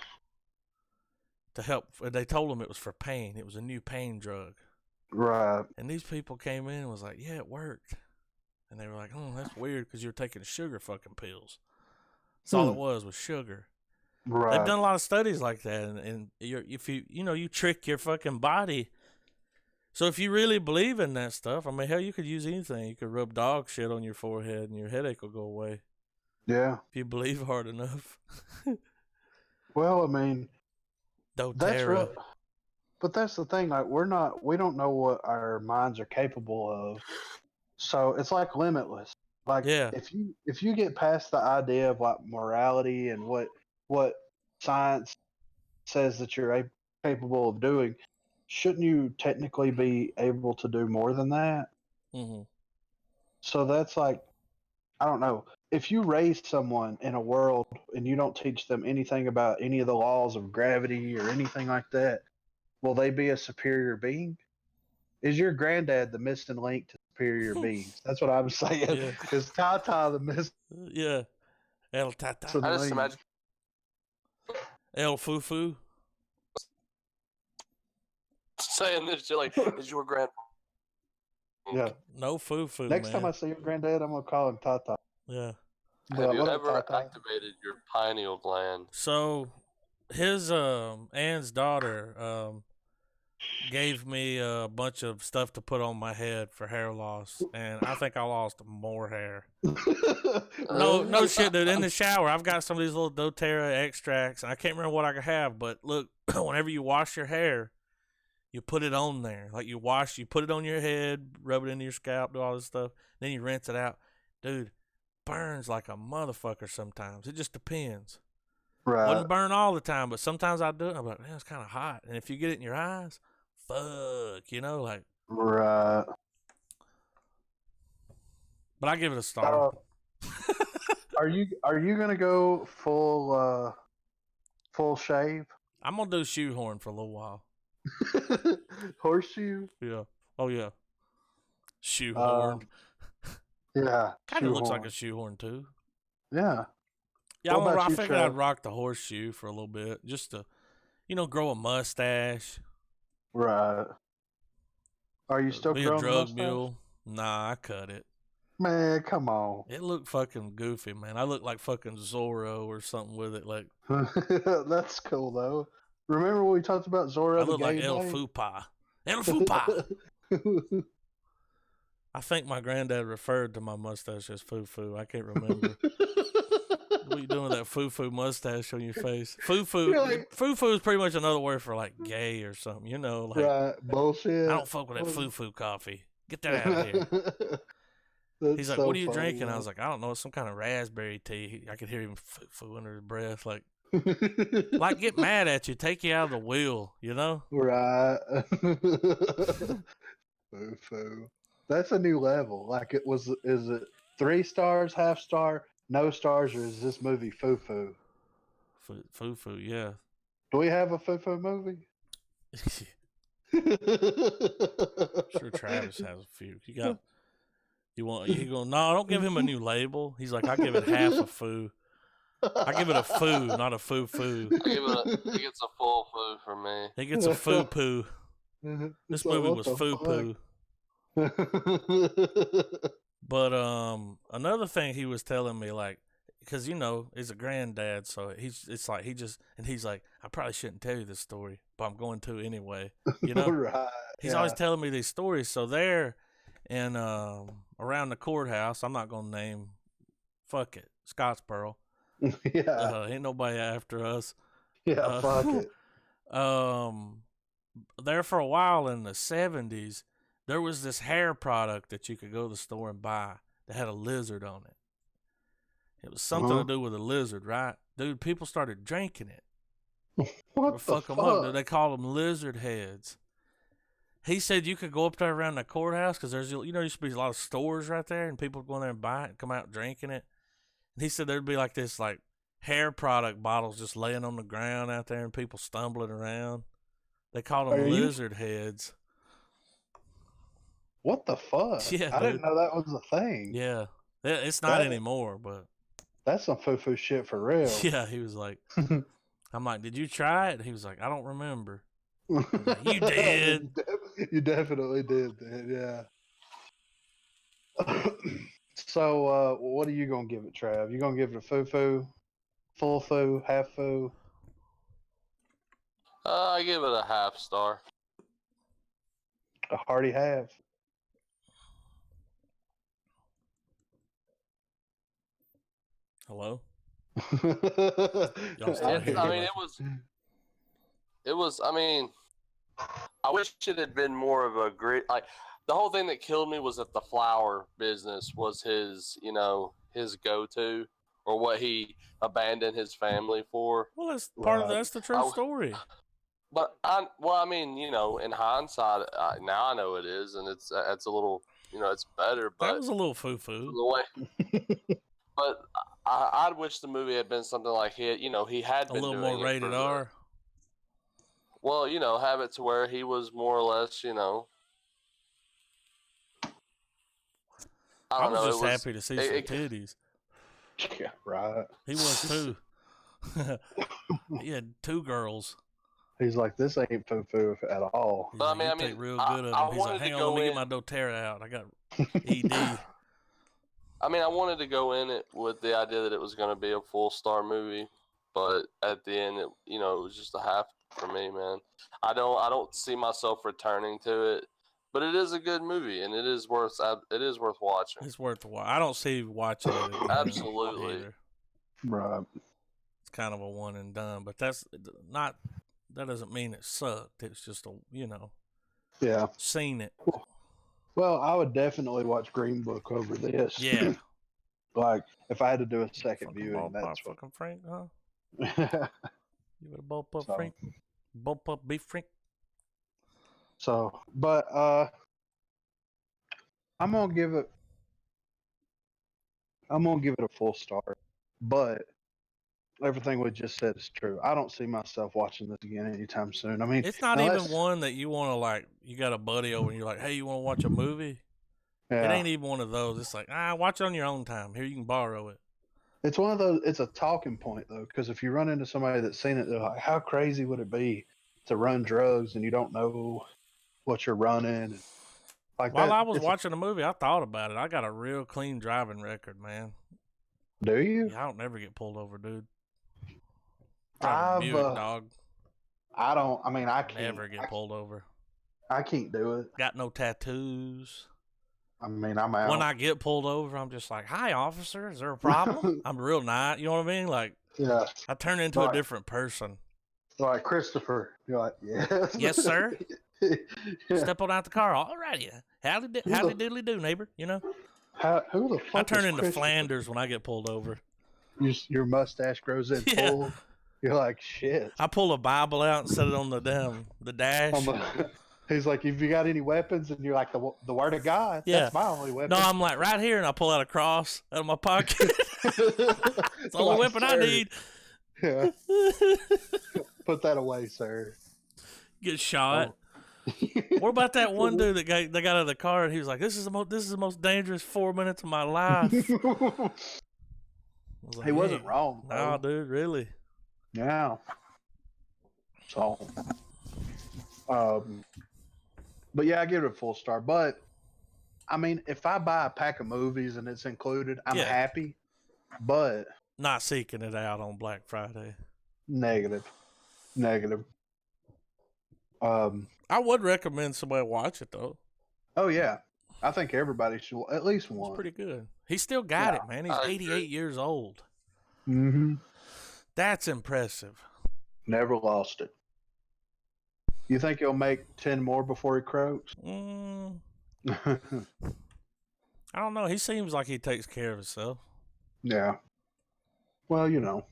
to help. They told them it was for pain. It was a new pain drug. Right. And these people came in and was like, yeah, it worked. And they were like, that's weird because you're taking sugar fucking pills. That's all it was sugar. Right. They've done a lot of studies like that. And if you trick your fucking body. So if you really believe in that stuff, I mean, hell, you could use anything. You could rub dog shit on your forehead and your headache will go away. Yeah. If you believe hard enough. Well, I mean, doTERRA. But that's the thing. Like, we don't know what our minds are capable of. So it's like limitless. Like, if you get past the idea of like morality and what science says that you're capable of doing, shouldn't you technically be able to do more than that? Mm-hmm. So that's like, I don't know. If you raise someone in a world and you don't teach them anything about any of the laws of gravity or anything like that, will they be a superior being? Is your granddad the missing link to superior beings? That's what I'm saying. Is Tata the missing? Yeah. El Tata. I just imagine. El Fufu. Saying this shit like, is your grandpa? Yeah. No Fufu. Next time I see your granddad, I'm gonna call him Tata. Yeah. Have you ever activated your pineal gland? So, his Ann's daughter gave me a bunch of stuff to put on my head for hair loss, and I think I lost more hair. No shit, dude. In the shower, I've got some of these little doTERRA extracts, and I can't remember what I have, but look, whenever you wash your hair, you put it on there. Like you put it on your head, rub it into your scalp, do all this stuff, then you rinse it out. Dude, burns like a motherfucker sometimes. It just depends. Right. Wouldn't burn all the time, but sometimes I do it. I'm like, man, it's kind of hot. And if you get it in your eyes, fuck, like. Right. But I give it a star. Are you gonna go full shave? I'm gonna do shoehorn for a little while. Horseshoe? Yeah. Oh yeah. Shoehorn. Yeah. Kind of looks like a shoehorn too. Yeah. Yeah, I figured I'd rock the horseshoe for a little bit, just to, grow a mustache. Right. Are you still Be a growing the drug mustache? mule. Nah, I cut it. Man, come on. It looked fucking goofy, man. I look like fucking Zorro or something with it. Like That's cool though. Remember when we talked about Zorro I the look like gay El bang? Fupa. El Fupa. I think my granddad referred to my mustache as Foo-Foo. I can't remember. What are you doing with that foo-foo mustache on your face? Foo-foo. Like, Foo-foo is pretty much another word for like gay or something. You know, like right, bullshit. I don't fuck with that foo-foo coffee. Get that out of here. He's like, so what are you funny, drinking? man. I was like, I don't know. It's some kind of raspberry tea. I could hear him foo-foo under his breath. Like get mad at you, take you out of the wheel, you know? Right. Foo-foo. That's a new level. Like is it 3 stars, half star, no stars, or is this movie foo-foo? Foo-foo, yeah. Do we have a foo-foo movie? Sure Travis has a few. He go, no, don't give him a new label. He's like, I give it half a foo. I give it a foo, not a foo-foo. He gets a full foo from me. He gets a foo-poo. This movie was foo-poo. But another thing he was telling me, like, because you know he's a granddad, so he's like, I probably shouldn't tell you this story, but I'm going to anyway. You know, Right, he's always telling me these stories. So there, and around the courthouse, I'm not gonna name, fuck it, Scottsboro. Yeah, Ain't nobody after us. yeah, fuck it. There for a while in the 70s, there was this hair product that you could go to the store and buy that had a lizard on it. It was something to do with a lizard, right? Dude, people started drinking it. What the fuck them up, dude. They call them lizard heads. He said you could go up there around the courthouse because there's, you know, used to be a lot of stores right there and people go in there and buy it and come out drinking it. And he said there'd be like this, like, hair product bottles just laying on the ground out there and people stumbling around. They called them lizard heads. What the fuck? Yeah, I didn't know that was a thing. Yeah. It's not anymore, but. That's some foo-foo shit for real. Yeah, he was like, I'm like, did you try it? He was like, I don't remember. Like, you did. You definitely did, man. Yeah. So, what are you gonna give it, Trav? You gonna give it a foo-foo, full foo, half foo? I give it a half star. A hearty half. Hello? I mean, it was, I mean, I wish it had been more of a great, like, the whole thing that killed me was that the flower business was his, you know, his go-to, or what he abandoned his family for. Well, that's part of that's the true story. But I mean, you know, in hindsight, now I know it is, and it's a little, you know, it's better. But that was a little foo-foo. But I'd wish the movie had been something like he had been a little doing more rated R. Well, you know, have it to where he was more or less, you know. I was just happy to see some titties. Yeah, right. He was too. He had 2 girls. He's like, this ain't foo-foo at all. He's like, I mean, take real good of him. He's like, hang on, let me get my doTERRA out. I got ED. I mean, I wanted to go in it with the idea that it was going to be a full star movie, but at the end, it was just a half for me, man. I don't see myself returning to it, but it is a good movie and it is worth watching. It's worth watching. I don't see watching it again. Absolutely. Either. Right. It's kind of a one and done, but that doesn't mean it sucked. It's just yeah, seen it. Well, I would definitely watch Green Book over this. Yeah. Like, if I had to do a second fucking viewing, that's fucking Frank, huh? You would have balled up Frank? Balled up beef Frank? So, but, I'm going to give it a full star, but everything we just said is true. I don't see myself watching this again anytime soon. I mean, it's not even one that you want to, like, you got a buddy over and you're like, hey, you want to watch a movie? Yeah. It ain't even one of those. It's like, watch it on your own time. Here, you can borrow it. It's one of those, it's a talking point, though, because if you run into somebody that's seen it, they're like, how crazy would it be to run drugs and you don't know what you're running. Like While that. I was watching the movie, I thought about it. I got a real clean driving record, man. Do you? Yeah, I don't never get pulled over, dude. Drive a Buick, dog. I don't. I mean, I can't Never get pulled over. I can't do it. Got no tattoos. I mean, I'm out. When I get pulled over, I'm just like, "Hi, officer. Is there a problem?" I'm real nice. You know what I mean? Like, yeah. I turn into a different person. Like Christopher, you're like, yes, yes, sir. Step on out the car. All righty. Howdy diddly do, neighbor. You know. Who the fuck? I turn into Flanders when I get pulled over. Your mustache grows in full. You're like, shit. I pull a Bible out and set it on the dash. He's like, if you got any weapons, and you're like, the word of God. Yeah. That's my only weapon. No, I'm like right here, and I pull out a cross out of my pocket. It's the only weapon I need. Yeah. Put that away, sir. Get shot. What about that one dude that got out of the car and he was like, "This is the most dangerous 4 minutes of my life." He wasn't wrong. No, dude, really. Yeah. So, but yeah, I give it a full star. But I mean, if I buy a pack of movies and it's included, I'm happy. But not seeking it out on Black Friday. Negative. I would recommend somebody watch it though. Oh yeah, I think everybody should at least one. It's pretty good. He still got it, man. He's 88 years old. Mm-hmm. That's impressive. Never lost it. You think he'll make 10 more before he croaks? I don't know. He seems like he takes care of himself. Yeah. Well, you know,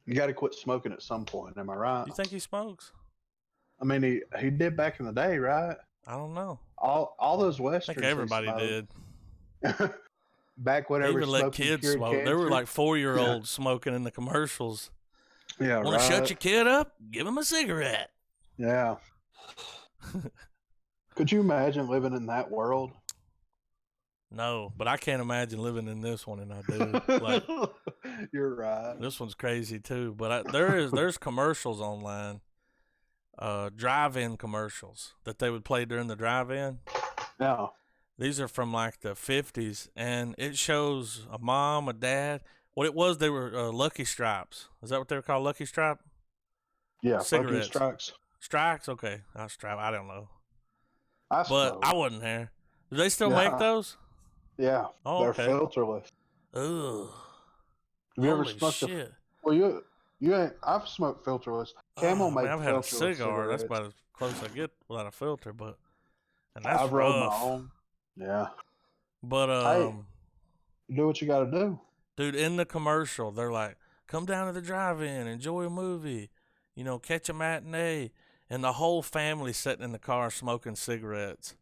you got to quit smoking at some point. Am I right? You think he smokes? I mean, he did back in the day, right? I don't know. All those westerns. I think everybody did. Back whenever they even let kids smoke. Cancer. There were like 4-year-olds smoking in the commercials. Yeah, Want to shut your kid up? Give him a cigarette. Yeah. Could you imagine living in that world? No, but I can't imagine living in this one, and I do. Like, you're right. This one's crazy too. But there's commercials online, drive-in commercials that they would play during the drive-in. Yeah. These are from like the 50s, and it shows a mom, a dad. What it was, they were Lucky Stripes. Is that what they were called, Lucky Stripe? Yeah, cigarettes. Lucky Strikes. Strikes? Okay, not Stripe. I don't know. But I wasn't there. Do they still make those? Yeah, they're filterless. Ugh. Have you ever smoked shit. Well, you ain't. I've smoked filterless. Camel makes I've had a cigar. Cigarettes. That's about as close I get without a filter, but I've rolled my own. Yeah. But hey, do what you got to do, dude. In the commercial, they're like, "Come down to the drive-in, enjoy a movie, catch a matinee," and the whole family sitting in the car smoking cigarettes.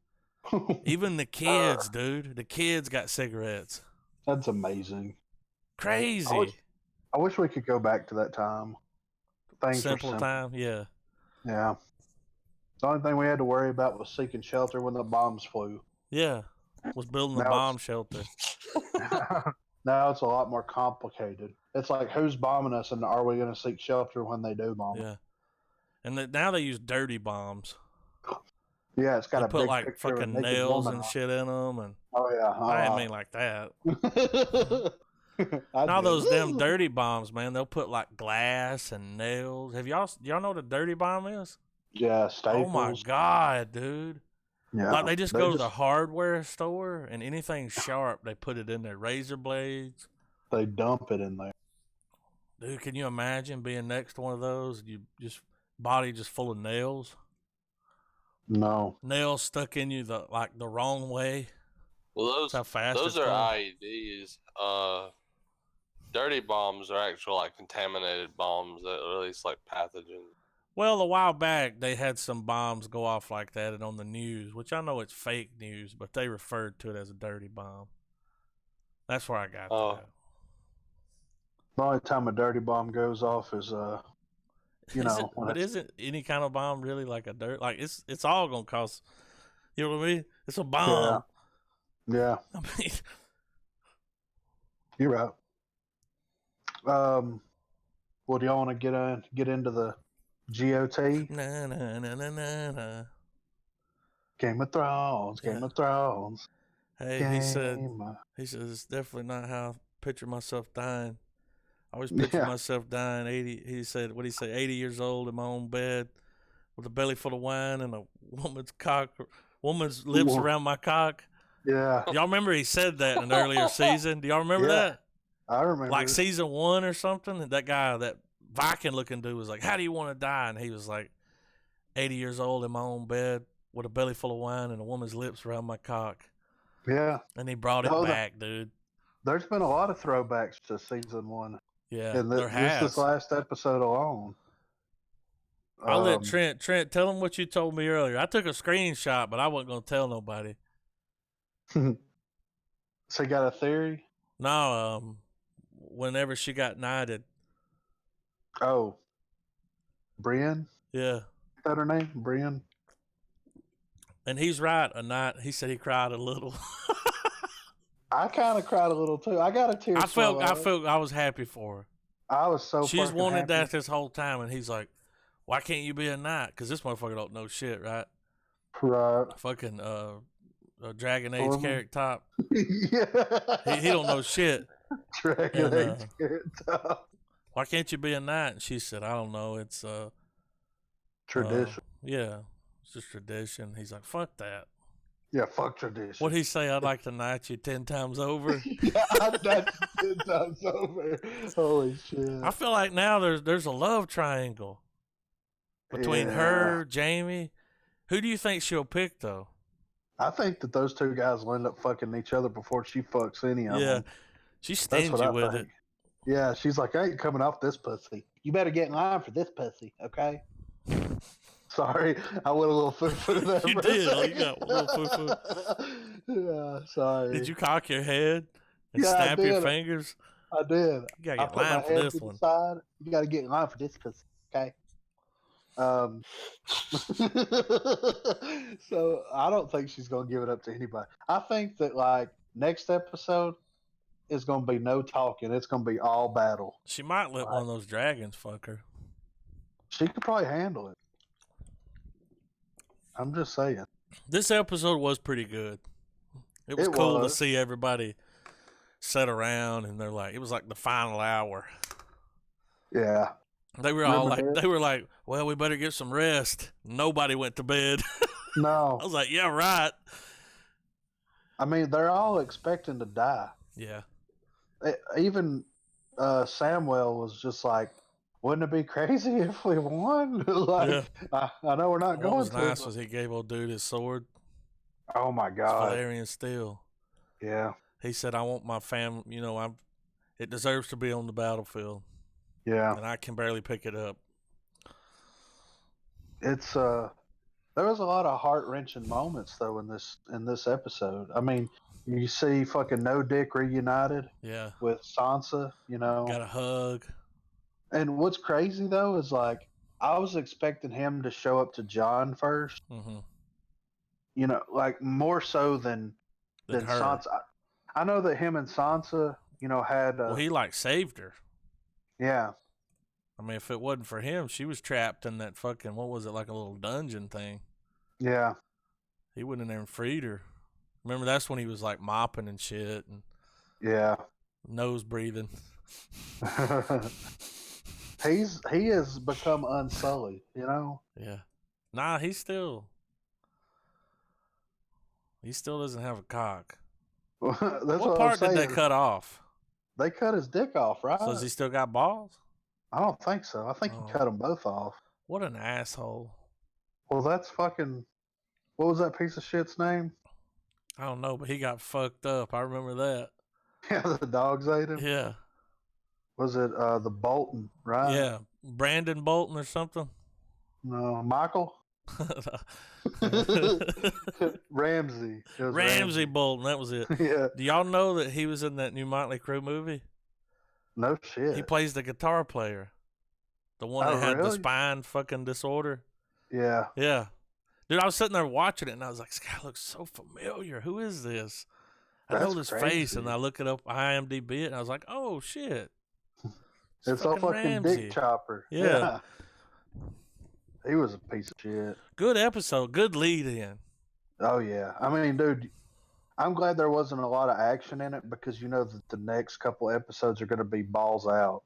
Even the kids, dude. The kids got cigarettes. That's amazing. Crazy. I wish we could go back to that time. Simple time, yeah. Yeah. The only thing we had to worry about was seeking shelter when the bombs flew. Yeah. Was building the bomb shelter. Now it's a lot more complicated. It's like, who's bombing us, and are we going to seek shelter when they do bomb? Yeah. And now they use dirty bombs. Yeah, it's got they a put big like fucking nails and shit in them, and I didn't mean like that. Now those damn dirty bombs, man, they'll put like glass and nails. Y'all know what a dirty bomb is? Yeah, staples. Oh my god, dude! Yeah, like they just go to the hardware store and anything sharp, they put it in there. Razor blades. They dump it in there. Dude, can you imagine being next to one of those? Body just full of nails. No. Nails stuck in you the wrong way. Well, those are IEDs. Dirty bombs are actual like contaminated bombs that release like pathogens. Well, a while back they had some bombs go off like that and on the news, which I know it's fake news, but they referred to it as a dirty bomb. That's where I got that. The only time a dirty bomb goes off is but isn't any kind of bomb really like a dirt? Like it's all gonna cost. You know what I mean? It's a bomb. Yeah. I mean, you're right. Well, do y'all want to get into the GOT. Na na na na na na. Game of Thrones. Yeah. Game of Thrones. Hey, he said it's definitely not how I picture myself dying. I always picture myself dying 80. He said, what did he say? 80 years old in my own bed with a belly full of wine and a woman's lips around my cock. Yeah. Y'all remember he said that in an earlier season? Do y'all remember that? I remember. Like season 1 or something? That guy, that Viking looking dude was like, how do you want to die? And he was like, 80 years old in my own bed with a belly full of wine and a woman's lips around my cock. Yeah. And he brought it back, dude. There's been a lot of throwbacks to season 1. Yeah, and there has. Just this last episode alone. I'll let Trent, tell him what you told me earlier. I took a screenshot, but I wasn't going to tell nobody. So you got a theory? No, whenever she got knighted. Oh. Brienne? Yeah. Is that her name? Brienne? And he's right, a knight. He said he cried a little. I kind of cried a little too. I got a tear. I felt I was happy for her. I was so. She's wanted happy. that this whole time, and he's like, "Why can't you be a knight? Because this motherfucker don't know shit, right? Right. Fucking Dragon Age carrot top. Yeah. He don't know shit. Dragon Age carrot top. Why can't you be a knight?" And she said, "I don't know. It's tradition. Yeah, it's just tradition." He's like, "Fuck that." Yeah, fuck tradition. What'd he say? I'd like to knight you 10 times over. Yeah, I'd knight you 10 times over. Holy shit. I feel like now there's a love triangle between her, Jamie. Who do you think she'll pick, though? I think that those two guys will end up fucking each other before she fucks any of them. Yeah, she's stingy with it. Yeah, she's like, I ain't coming off this pussy. You better get in line for this pussy, okay? Sorry, I went a little foo-foo there. You did. You got a little foo-foo. Yeah, sorry. Did you cock your head and snap your fingers? I did. You gotta get in line for this one. Side. You gotta get in line for this pussy, okay? So I don't think she's gonna give it up to anybody. I think that like next episode is gonna be no talking. It's gonna be all battle. She might let one of those dragons fuck her. She could probably handle it. I'm just saying. This episode was pretty good. It was cool to see everybody sit around and they're like, it was like the final hour. Yeah. They were all like, well, we better get some rest. Nobody went to bed. No. I was like, yeah, right. I mean, they're all expecting to die. Yeah. Even Samuel was just like, wouldn't it be crazy if we won? I know we're not going to. What was nice was he gave old dude his sword. Oh, my God. Valerian steel. Yeah. He said, I want my family, it deserves to be on the battlefield. Yeah. And I can barely pick it up. It's, there was a lot of heart-wrenching moments, though, in this episode. I mean, you see fucking No Dick reunited. Yeah. With Sansa, Got a hug. And what's crazy, though, is like, I was expecting him to show up to John first. Mm-hmm. Like more so than Sansa. I know that him and Sansa, had. Well, he saved her. Yeah. I mean, if it wasn't for him, she was trapped in that fucking, what was it, like a little dungeon thing. Yeah. He went in there and freed her. Remember, that's when he was like mopping and shit. And yeah. Nose breathing. He has become unsullied, Yeah. Nah, he still doesn't have a cock. What part did they cut off? They cut his dick off, right? So has he still got balls? I don't think so. I think he cut them both off. What an asshole. Well, that's fucking... What was that piece of shit's name? I don't know, but he got fucked up. I remember that. Yeah, the dogs ate him? Yeah. Was it the Bolton, right? Yeah. Brandon Bolton or something? No, Michael? Ramsey. Ramsey Bolton, that was it. Yeah. Do y'all know that he was in that new Motley Crue movie? No shit. He plays the guitar player. The one that had the spine fucking disorder. Yeah. Yeah. Dude, I was sitting there watching it and I was like, this guy looks so familiar. Who is this? I know this face, and I look it up, IMDb it, and I was like, oh shit. It's a fucking Ramsey. Dick chopper. Yeah. He was a piece of shit. Good episode. Good lead in. Oh yeah. I mean, dude, I'm glad there wasn't a lot of action in it because you know that the next couple episodes are going to be balls out.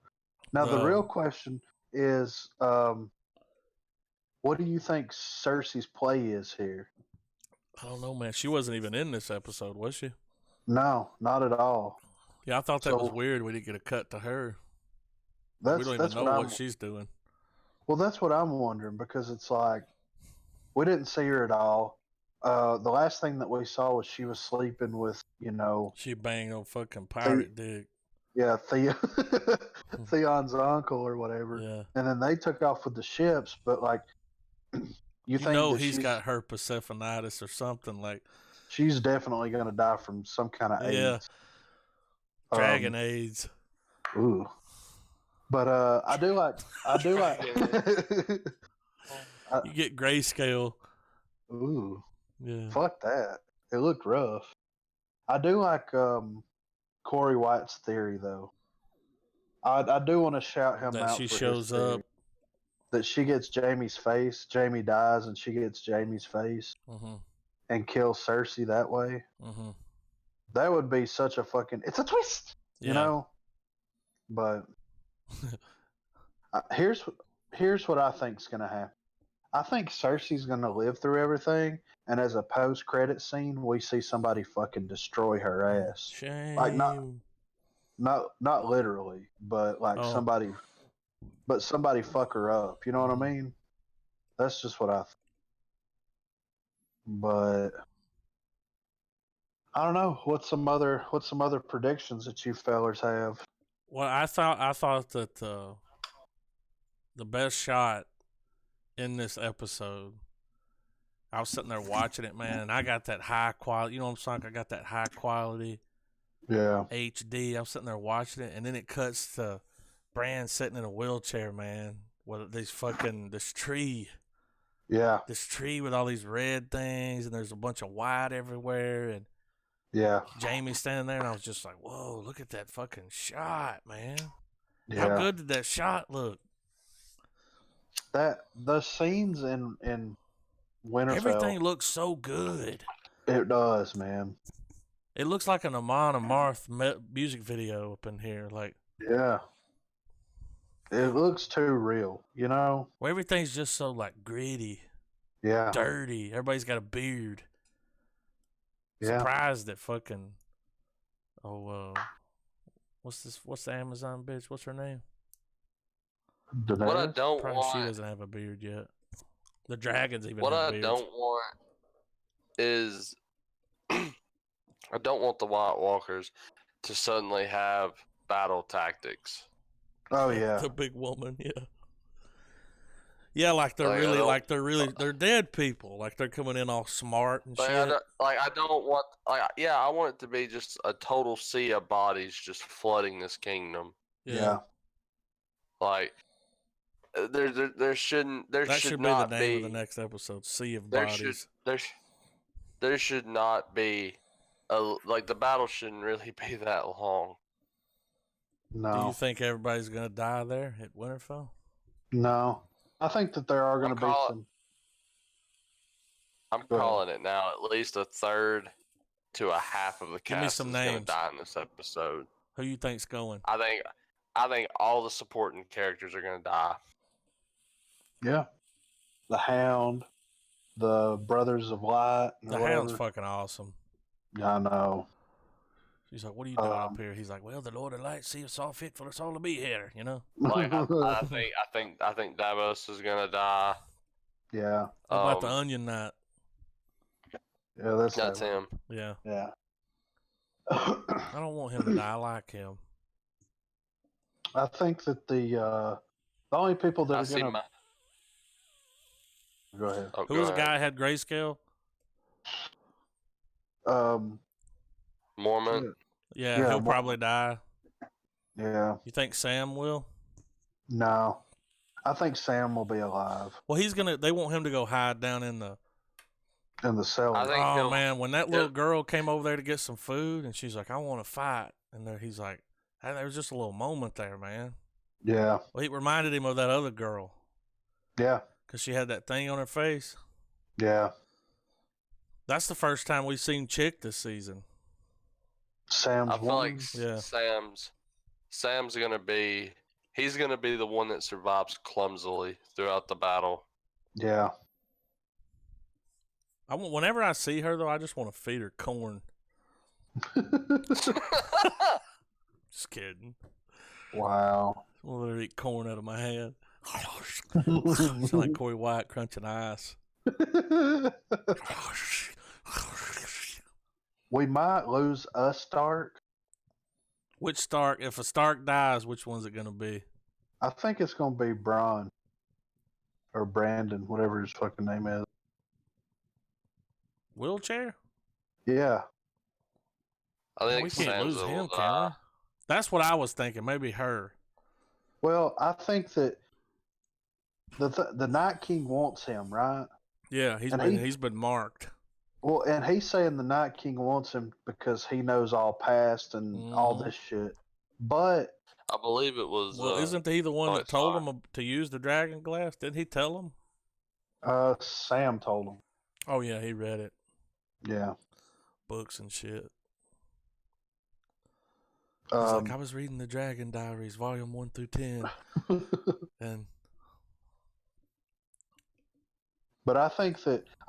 Now the real question is, what do you think Cersei's play is here? I don't know, man. She wasn't even in this episode, was she? No, not at all. Yeah, I thought that was weird. We didn't get a cut to her. We don't even know what she's doing. Well, that's what I'm wondering because it's like we didn't see her at all. The last thing that we saw was she was sleeping with, She banged on fucking pirate dick. Yeah, Theon's uncle or whatever. Yeah. And then they took off with the ships, but like, you think that he's got her Persephonitis or something like. She's definitely going to die from some kind of AIDS. Dragon AIDS. Ooh. But I do like. You get grayscale. Ooh. Yeah. Fuck that. It looked rough. I do like Corey White's theory though. I do want to shout him out. That she shows up. That she gets Jaime's face. Jaime dies, and she gets Jaime's face, and kills Cersei that way. That would be such a fucking. It's a twist, you know. But here's what I think's gonna happen. I think Cersei's gonna live through everything, and as a post-credit scene, we see somebody fucking destroy her ass. Shame. Like not literally, but like somebody fuck her up. You know what I mean? That's just what I think. But I don't know. What's some other predictions that you fellers have? Well, I thought that the best shot in this episode, I was sitting there watching it, man, and I got that high quality. You know what I'm saying? I got that high quality. Yeah. HD. I'm sitting there watching it, and then it cuts to Bran sitting in a wheelchair, man, with this tree. Yeah. This tree with all these red things, and there's a bunch of white everywhere, and Jaime standing there, and I was just like, whoa, look at that fucking shot, man. Yeah. How good did that shot look? That the scenes in Winterfell. Everything looks so good. It does, man. It looks like an Amon Amarth music video up in here, like. Yeah. It looks too real, you know? Well, everything's just so, like, gritty. Yeah. Dirty. Everybody's got a beard. Yeah. Surprised that fucking... what's the Amazon bitch? What's her name? Daenerys? What I don't Probably want... She doesn't have a beard yet. The dragons even what have I beards. don't want is... I don't want the White Walkers to suddenly have battle tactics. Oh yeah, the big woman, yeah, like they're dead people, like they're coming in all smart and shit. I want it to be just a total sea of bodies just flooding this kingdom. Yeah. Like there should not be. That should be the name of the next episode. Sea of Bodies. There should not be the battle shouldn't really be that long. No. Do you think everybody's gonna die there at Winterfell? No. I think that there are gonna be some. I'm calling it now. At least a third to a half of the cast is gonna die in this episode. Who you think's going? I think all the supporting characters are gonna die. Yeah. The Hound, the Brothers of Light. The Hound's fucking awesome. Yeah, I know. She's like, "What are you doing up here?" He's like, "Well, the Lord of Light saw fit for us all to be here." You know. Like I think Davos is gonna die. Yeah. How about the Onion Knight? Yeah, that's him. Yeah. Yeah. I don't want him to die. I like him. I think that the only people that are gonna. Go ahead. Who was the guy that had grayscale? Mormont. Yeah, he'll probably die. Yeah. You think Sam will? No. I think Sam will be alive. Well, they want him to go hide down in the cellar. Oh man, when that little girl came over there to get some food and she's like, "I want to fight." And he's like, there was just a little moment there, man. Yeah. Well, it reminded him of that other girl. Yeah. because she had that thing on her face. Yeah. That's the first time we've seen Chick this season. Sam's I feel like woman. Yeah. Sam's gonna be. He's gonna be the one that survives clumsily throughout the battle. Yeah. Whenever I see her though, I just want to feed her corn. Just kidding. Wow. I want her to eat corn out of my hand. Sound like Corey White crunching ice. We might lose a Stark. Which Stark? If a Stark dies, which one's it gonna be? I think it's gonna be Bron or Brandon, whatever his fucking name is. Wheelchair? Yeah. I think We can't Sam's lose will him, die. can we? That's what I was thinking. Maybe her. Well, I think that the Night King wants him, right? Yeah, he's been marked. Well, and he's saying the Night King wants him because he knows all past and all this shit. But I believe it was. Well, isn't he the one that told Star. him to use the dragon glass? Didn't he tell him? Sam told him. Oh yeah, he read it. Yeah. Books and shit. He's like, I was reading the Dragon Diaries, volume 1 through 10, and. But I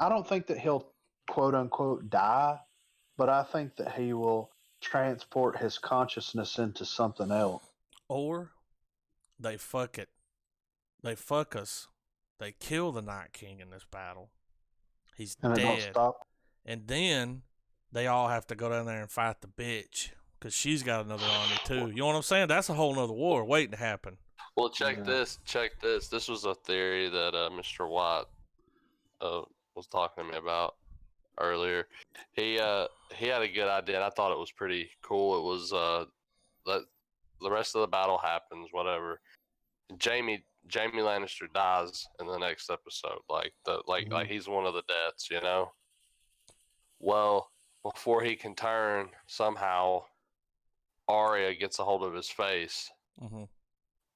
don't think that he'll quote unquote die, but I think that he will transport his consciousness into something else. Or they fuck it. They fuck us. They kill the Night King in this battle. He's And dead. it don't stop. And then they all have to go down there and fight the bitch because she's got another army too. You know what I'm saying? That's a whole nother war waiting to happen. Well, check this. This was a theory that Mr. White was talking to me about earlier. He had a good idea, and I thought it was pretty cool. It was that the rest of the battle happens, whatever. Jamie Lannister dies in the next episode, like he's one of the deaths, you know. Well, before he can turn, somehow Arya gets a hold of his face,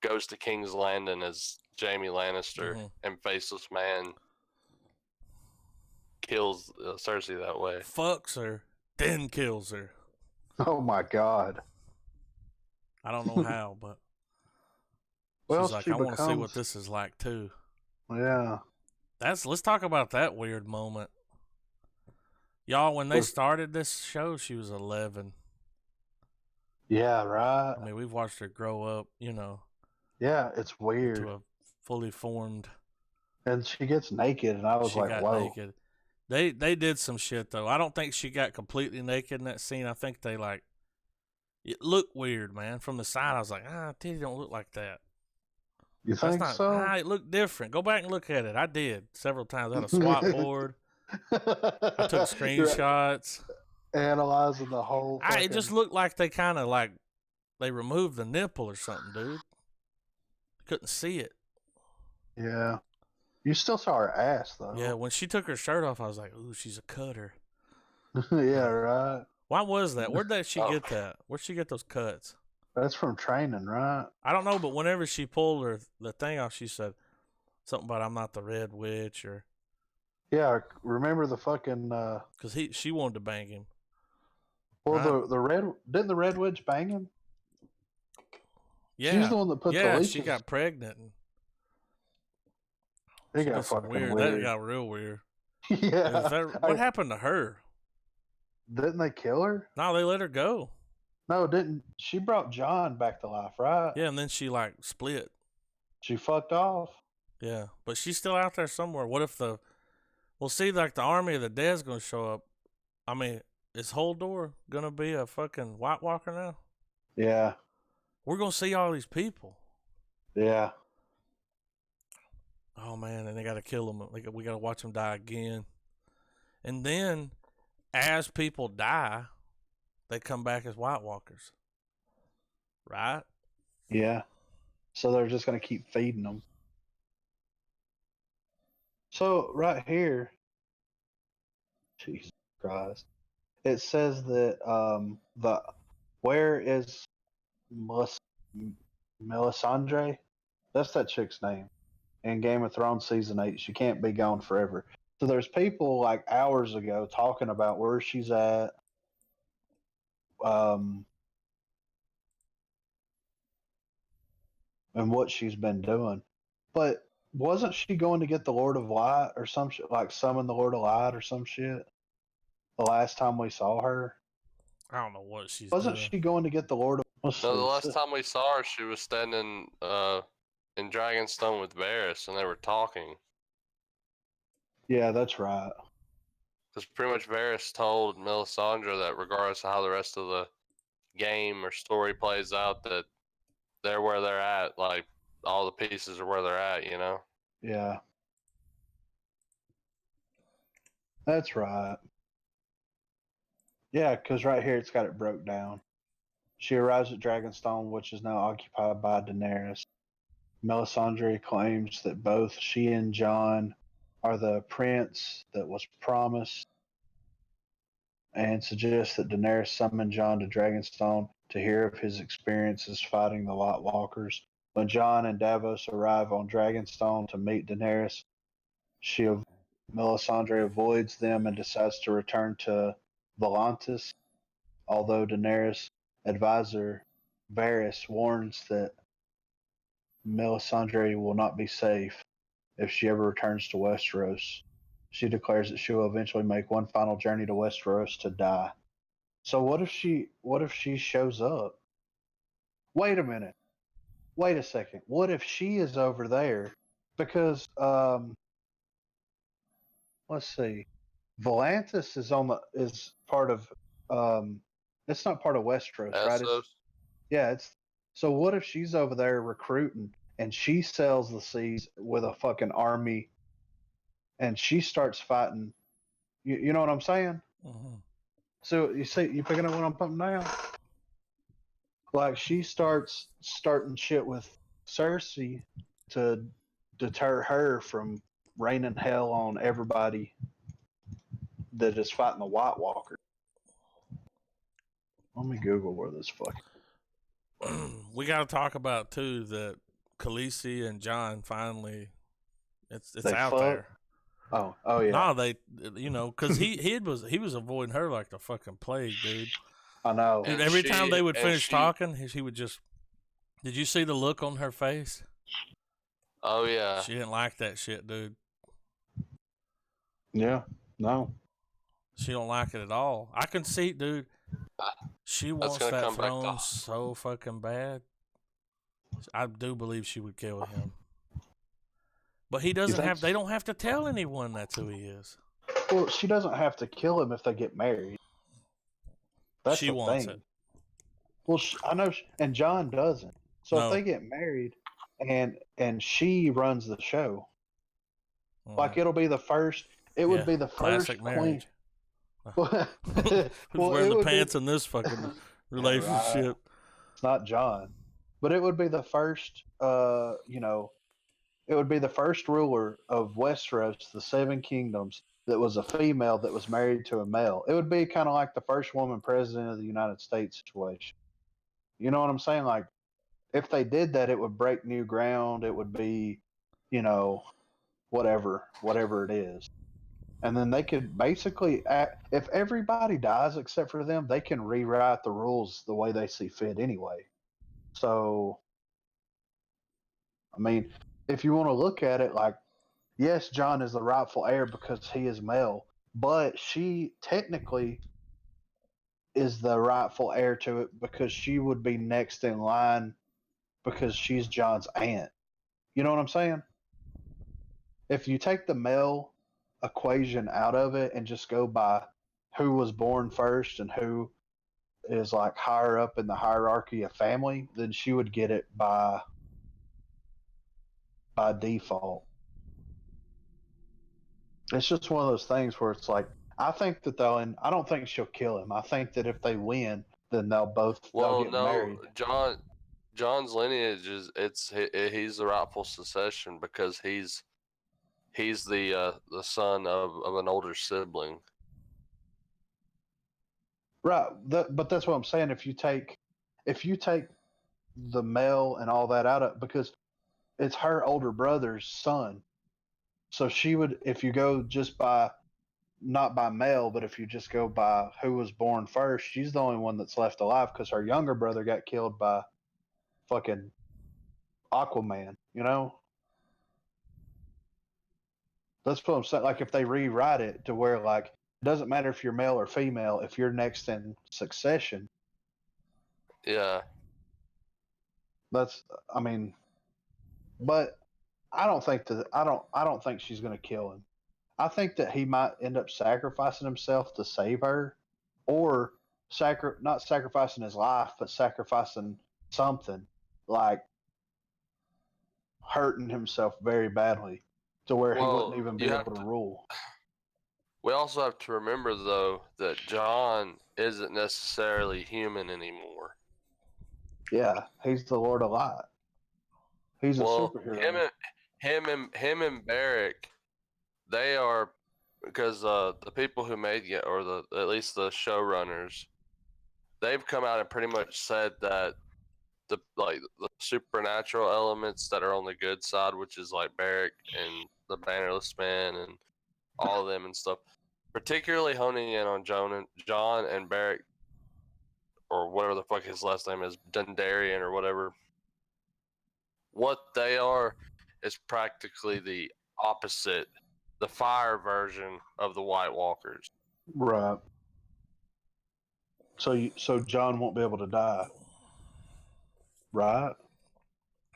goes to King's Landing as Jamie Lannister, and Faceless Man kills Cersei that way. Fucks her, then kills her. Oh my god. I don't know how, but well, she's like, I want to see what this is like too. Yeah. Let's talk about that weird moment. Y'all, when they started this show, she was 11. Yeah, right. I mean, we've watched her grow up, you know. Yeah, it's weird. Into a fully formed. And she gets naked, and I was like, whoa. Naked. They did some shit, though. I don't think she got completely naked in that scene. I think they, it looked weird, man. From the side, I was like, titty don't look like that. You think so? It looked different. Go back and look at it. I did several times. I had a swat board. I took screenshots. Analyzing the whole It just looked like they kind of they removed the nipple or something, dude. Couldn't see it. Yeah. You still saw her ass, though. Yeah, when she took her shirt off, I was like, ooh, she's a cutter. Yeah, right. Why was that? Where'd she get that? Where'd she get those cuts? That's from training, right? I don't know, but whenever she pulled the thing off, she said something about I'm not the Red Witch or... Yeah, remember the fucking... Because she wanted to bang him. Well, right? Didn't the Red Witch bang him? Yeah. She's the one that put the leeches. She got pregnant. It got fucking weird. That got real weird. Yeah. What happened to her? Didn't they kill her? No, they let her go. No, didn't. She brought John back to life, right? Yeah, and then she split. She fucked off. Yeah, but she's still out there somewhere. What if the army of the dead's gonna show up? I mean, is Holdor gonna be a fucking White Walker now? Yeah. We're gonna see all these people. Yeah. Oh man, and they gotta kill them. We gotta watch them die again. And then, as people die, they come back as White Walkers. Right? Yeah. So they're just gonna keep feeding them. So right here, Jesus Christ, it says that where is Melisandre? That's that chick's name. in Game of Thrones season 8. She can't be gone forever. So there's people like hours ago talking about where she's at. And what she's been doing. But wasn't she going to get the Lord of Light or some shit, like summon the Lord of Light or some shit? The last time we saw her, I don't know what she's wasn't doing. she going to get the Lord of? No, the last time we saw her, she was standing in Dragonstone with Varys, and they were talking. Yeah, that's right. Because pretty much Varys told Melisandre that regardless of how the rest of the game or story plays out, that they're where they're at. Like, all the pieces are where they're at, you know? Yeah. That's right. Yeah, because right here it's got it broke down. She arrives at Dragonstone, which is now occupied by Daenerys. Melisandre claims that both she and Jon are the prince that was promised, and suggests that Daenerys summon Jon to Dragonstone to hear of his experiences fighting the White Walkers. When Jon and Davos arrive on Dragonstone to meet Daenerys, Melisandre avoids them and decides to return to Volantis, although Daenerys' advisor Varys warns that Melisandre will not be safe if she ever returns to Westeros. She declares that she will eventually make one final journey to Westeros to die. So what if she shows up? Wait a minute. Wait a second. What if she is over there? Because let's see. Volantis is part of it's not part of Westeros, right? Essos? Yeah, it's so what if she's over there recruiting and she sells the seas with a fucking army and she starts fighting. You know what I'm saying? Mm-hmm. So you picking up what I'm putting down? Like she starting shit with Cersei to deter her from raining hell on everybody that is fighting the White Walker. Let me Google where this fucking. We got to talk about too that Khaleesi and Jon finally it's They out fuck? there. Oh yeah. No, they because he was avoiding her like the fucking plague, dude. I know. Dude, every time they would finish talking, he would just. Did you see the look on her face? Oh yeah. She didn't like that shit, dude. Yeah. No. She don't like it at all. I can see, dude. She wants that throne so fucking bad. I do believe she would kill him. But he doesn't have. They don't have to tell anyone that's who he is. Well, she doesn't have to kill him if they get married. That's she the wants thing. it. Well, I know, and Jon doesn't. So No. if they get married, and she runs the show, like it'll be the first. It would be the first marriage. Well, Who's wearing the pants in this fucking relationship? Yeah, right. It's not Jon, but it would be the first. It would be the first ruler of Westeros, the Seven Kingdoms, that was a female that was married to a male. It would be kind of like the first woman president of the United States situation. You know what I'm saying? Like, if they did that, it would break new ground. It would be, whatever it is. And then they could basically, if everybody dies except for them, they can rewrite the rules the way they see fit anyway. So, I mean, if you want to look at it like, yes, Jon is the rightful heir because he is male, but she technically is the rightful heir to it because she would be next in line because she's Jon's aunt. You know what I'm saying? If you take the male equation out of it and just go by who was born first and who is like higher up in the hierarchy of family, then she would get it by default. It's just one of those things where it's like I think that and I don't think she'll kill him. I think that if they win, then they'll get married. Jon's lineage is he's the rightful succession because he's the son of an older sibling. Right, but that's what I'm saying. If you take the male and all that out of because it's her older brother's son. So she would, if you go just by, not by male, but if you just go by who was born first, she's the only one that's left alive because her younger brother got killed by fucking Aquaman, you know? That's what I'm saying. Like, if they rewrite it to where, like, it doesn't matter if you're male or female, if you're next in succession, Yeah. that's, I mean, but I don't think she's going to kill him. I think that he might end up sacrificing himself to save her, or not sacrificing his life, but sacrificing something, like hurting himself very badly to where he wouldn't Well, even be you able have to to. rule. We also have to remember though that John isn't necessarily human anymore. Yeah, he's the Lord of Light. He's a Well, superhero. him and Barrick, they are, because the people who made it, or at least the showrunners, they've come out and pretty much said that the supernatural elements that are on the good side, which is like Barrick and the Bannerless Man and all of them and stuff, particularly honing in on John and Barrick, or whatever the fuck his last name is, Dundarian or whatever. What they are is practically the opposite, the fire version of the White Walkers. Right. So John won't be able to die, right?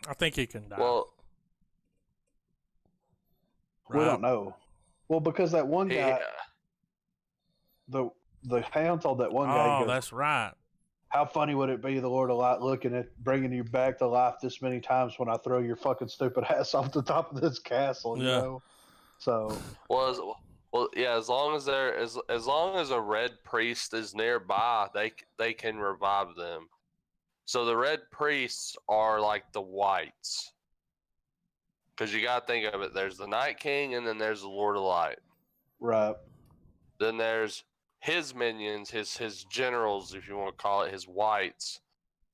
I think he can die. Well, We don't know. Well, because that one he, guy, the hound told that one guy, he Oh, goes, that's right. how funny would it be, the Lord of Light looking at bringing you back to life this many times when I throw your fucking stupid ass off the top of this castle, you Yeah. know? So well, yeah. As long as as long as a red priest is nearby, they can revive them. So the red priests are like the whites, because you gotta think of it. There's the Night King, and then there's the Lord of Light. right. Then there's his minions, his generals, if you want to call it, his whites,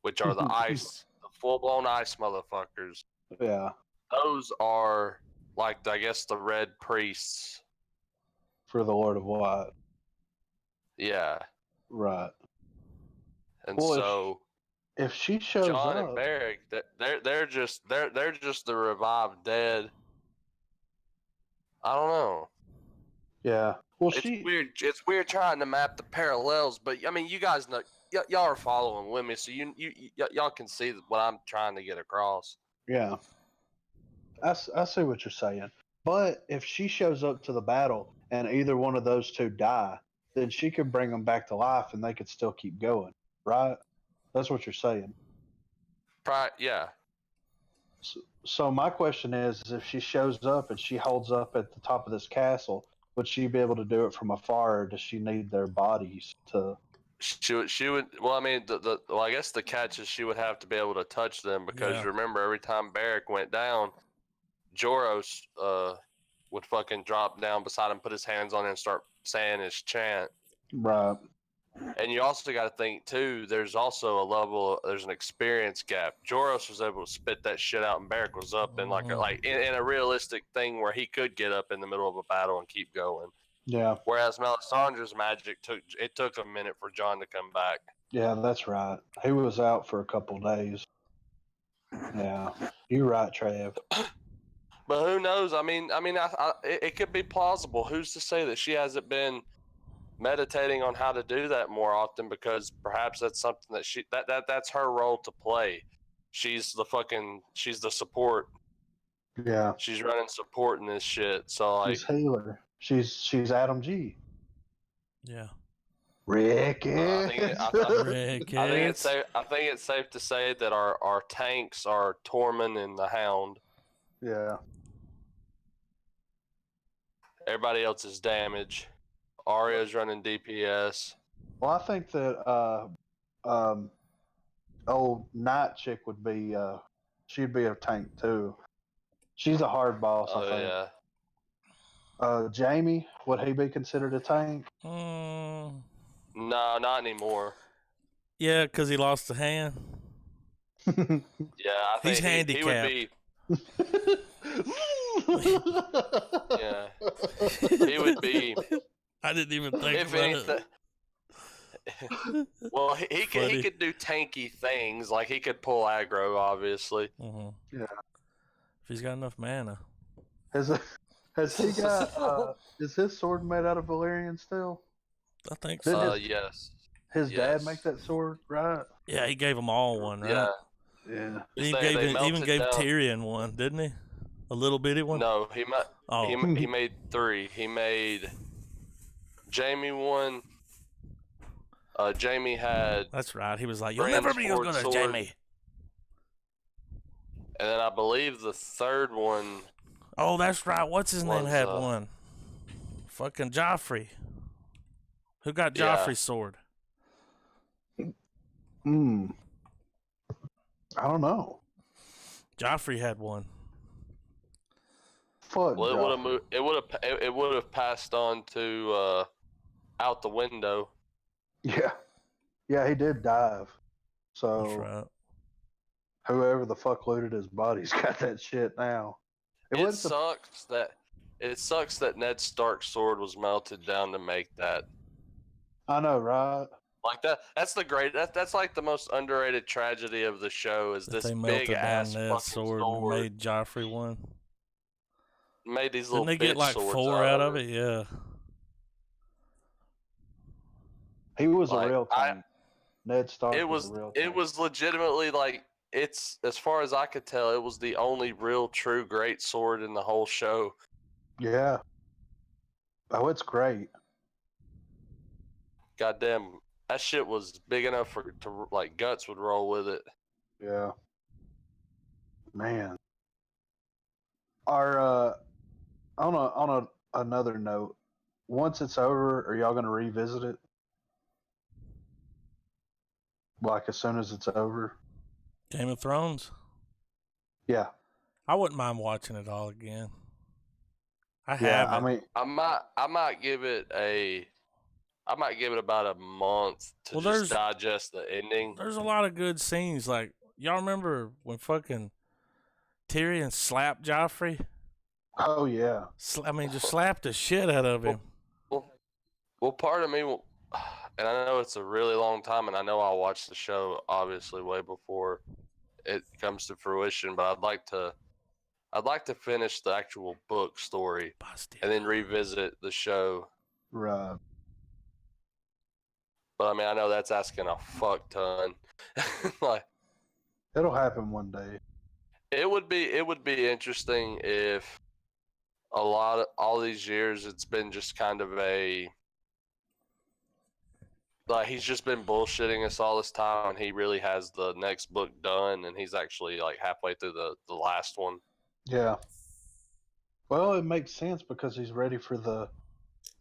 which are the ice, the full blown ice motherfuckers. Yeah. Those are like, I guess, the red priests. For the Lord of Light. Yeah. Right. And Well, so if she shows John and up, Barrick, they're just the revived dead. I don't know. yeah. Well, It's weird trying to map the parallels, but I mean, you guys know, y'all are following with me, so y'all can see what I'm trying to get across. yeah. I see what you're saying. But if she shows up to the battle and either one of those two die, then she could bring them back to life and they could still keep going, right? That's what you're saying. Yeah. So my question is if she shows up and she holds up at the top of this castle, would she be able to do it from afar, or does she need their bodies to? She would. Well, I mean, well, I guess the catch is she would have to be able to touch them, because remember, every time Barrick went down, Joros would fucking drop down beside him, put his hands on it, and start saying his chant. Right. And you also got to think too. There's also there's an experience gap. Joros was able to spit that shit out, and Barrick was up in in a realistic thing where he could get up in the middle of a battle and keep going. Yeah. Whereas Melisandre's magic took a minute for John to come back. Yeah, that's right. He was out for a couple days. Yeah, you're right, Trav. But who knows? I mean, it could be plausible. Who's to say that she hasn't been meditating on how to do that more often? Because perhaps that's something that that's her role to play. She's the support. Yeah, She's running support in this shit. So like, she's healer. She's Adam G. Yeah. Ricky. I think Ricketts. I think it's safe to say that our tanks are Tormund and the Hound. Yeah. Everybody else is damage. Arya's running DPS. Well, I think that old Night Chick would be she'd be a tank too. She's a hard boss, I think. Yeah. Jamie, would he be considered a tank? Mm, No, not anymore. yeah, because he lost a hand. Yeah, I He's think he would handicapped. be. Yeah, he would be. I didn't even think If about anything, well, he could do tanky things, like he could pull aggro, obviously. Mm-hmm. Yeah. If he's got enough mana. Has he got? Is his sword made out of Valyrian steel? I think so. Yes. His dad make that sword, right? Yeah, he gave them all one, right? Yeah. Yeah. He They even gave down. Tyrion one, didn't he? A little bitty one. No, Oh. he made 3. He made Jamie one. Jamie had. That's right. He was like, "You'll never be as good as Jamie." And then I believe the third one. Oh, that's right. What's his name had one? Fucking Joffrey. Who got Joffrey's sword? I don't know. Joffrey had one. Fuck. Well, it would have passed on to out the window. Yeah. Yeah, he did dive. So That's right. Whoever the fuck looted his body's got that shit now. It sucks that Ned Stark's sword was melted down to make that. I know, right? Like that's like the most underrated tragedy of the show is this big ass fucking sword. Made Joffrey one. Made these little. Didn't they get like 4 out of it? Yeah. He was a real tank. Ned Stark was a real tank. It was legitimately like it's, as far as I could tell, it was the only real true great sword in the whole show. Yeah. Oh, it's great. Goddamn, that shit was big enough to like guts would roll with it. Yeah. Man. On another note, once it's over, are y'all gonna revisit it? Like as soon as it's over? Game of Thrones? Yeah. I wouldn't mind watching it all again. I might give it about a month to just digest the ending. There's a lot of good scenes. Like, y'all remember when fucking Tyrion slapped Joffrey? Oh, yeah. Just slapped the shit out of him. Well, part of me, and I know it's a really long time, and I know I'll watch the show, obviously, way before it comes to fruition, but I'd like to finish the actual book story and then revisit the show. Right. But I mean, I know that's asking a fuck ton. Like, it'll happen one day. It would be interesting if all these years it's been just kind of like he's just been bullshitting us all this time, and he really has the next book done, and he's actually like halfway through the last one. Yeah. Well, it makes sense because he's ready for the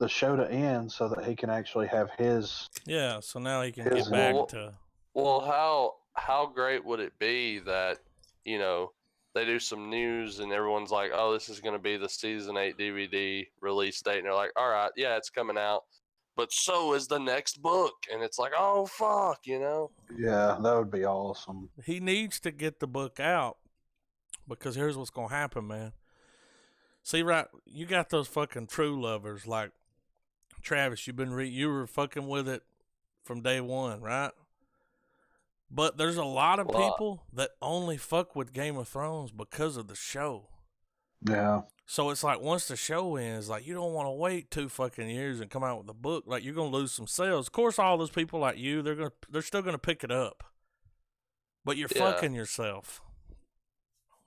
show to end so that he can actually have his. Yeah, so now he can get back to. Well, how great would it be that, you know, they do some news and everyone's like, oh, this is going to be the season 8 DVD release date, and they're like, all right, yeah, it's coming out, but so is the next book, and it's like, oh fuck, you know? Yeah, that would be awesome. He needs to get the book out because here's what's gonna happen, man. See, right, you got those fucking true lovers like Travis. You were fucking with it from day one, right? But there's a lot of people that only fuck with Game of Thrones because of the show. Yeah. So it's like once the show ends, like you don't want to wait 2 fucking years and come out with a book. Like you're gonna lose some sales. Of course, all those people like you, they're still gonna pick it up. But you're fucking yourself.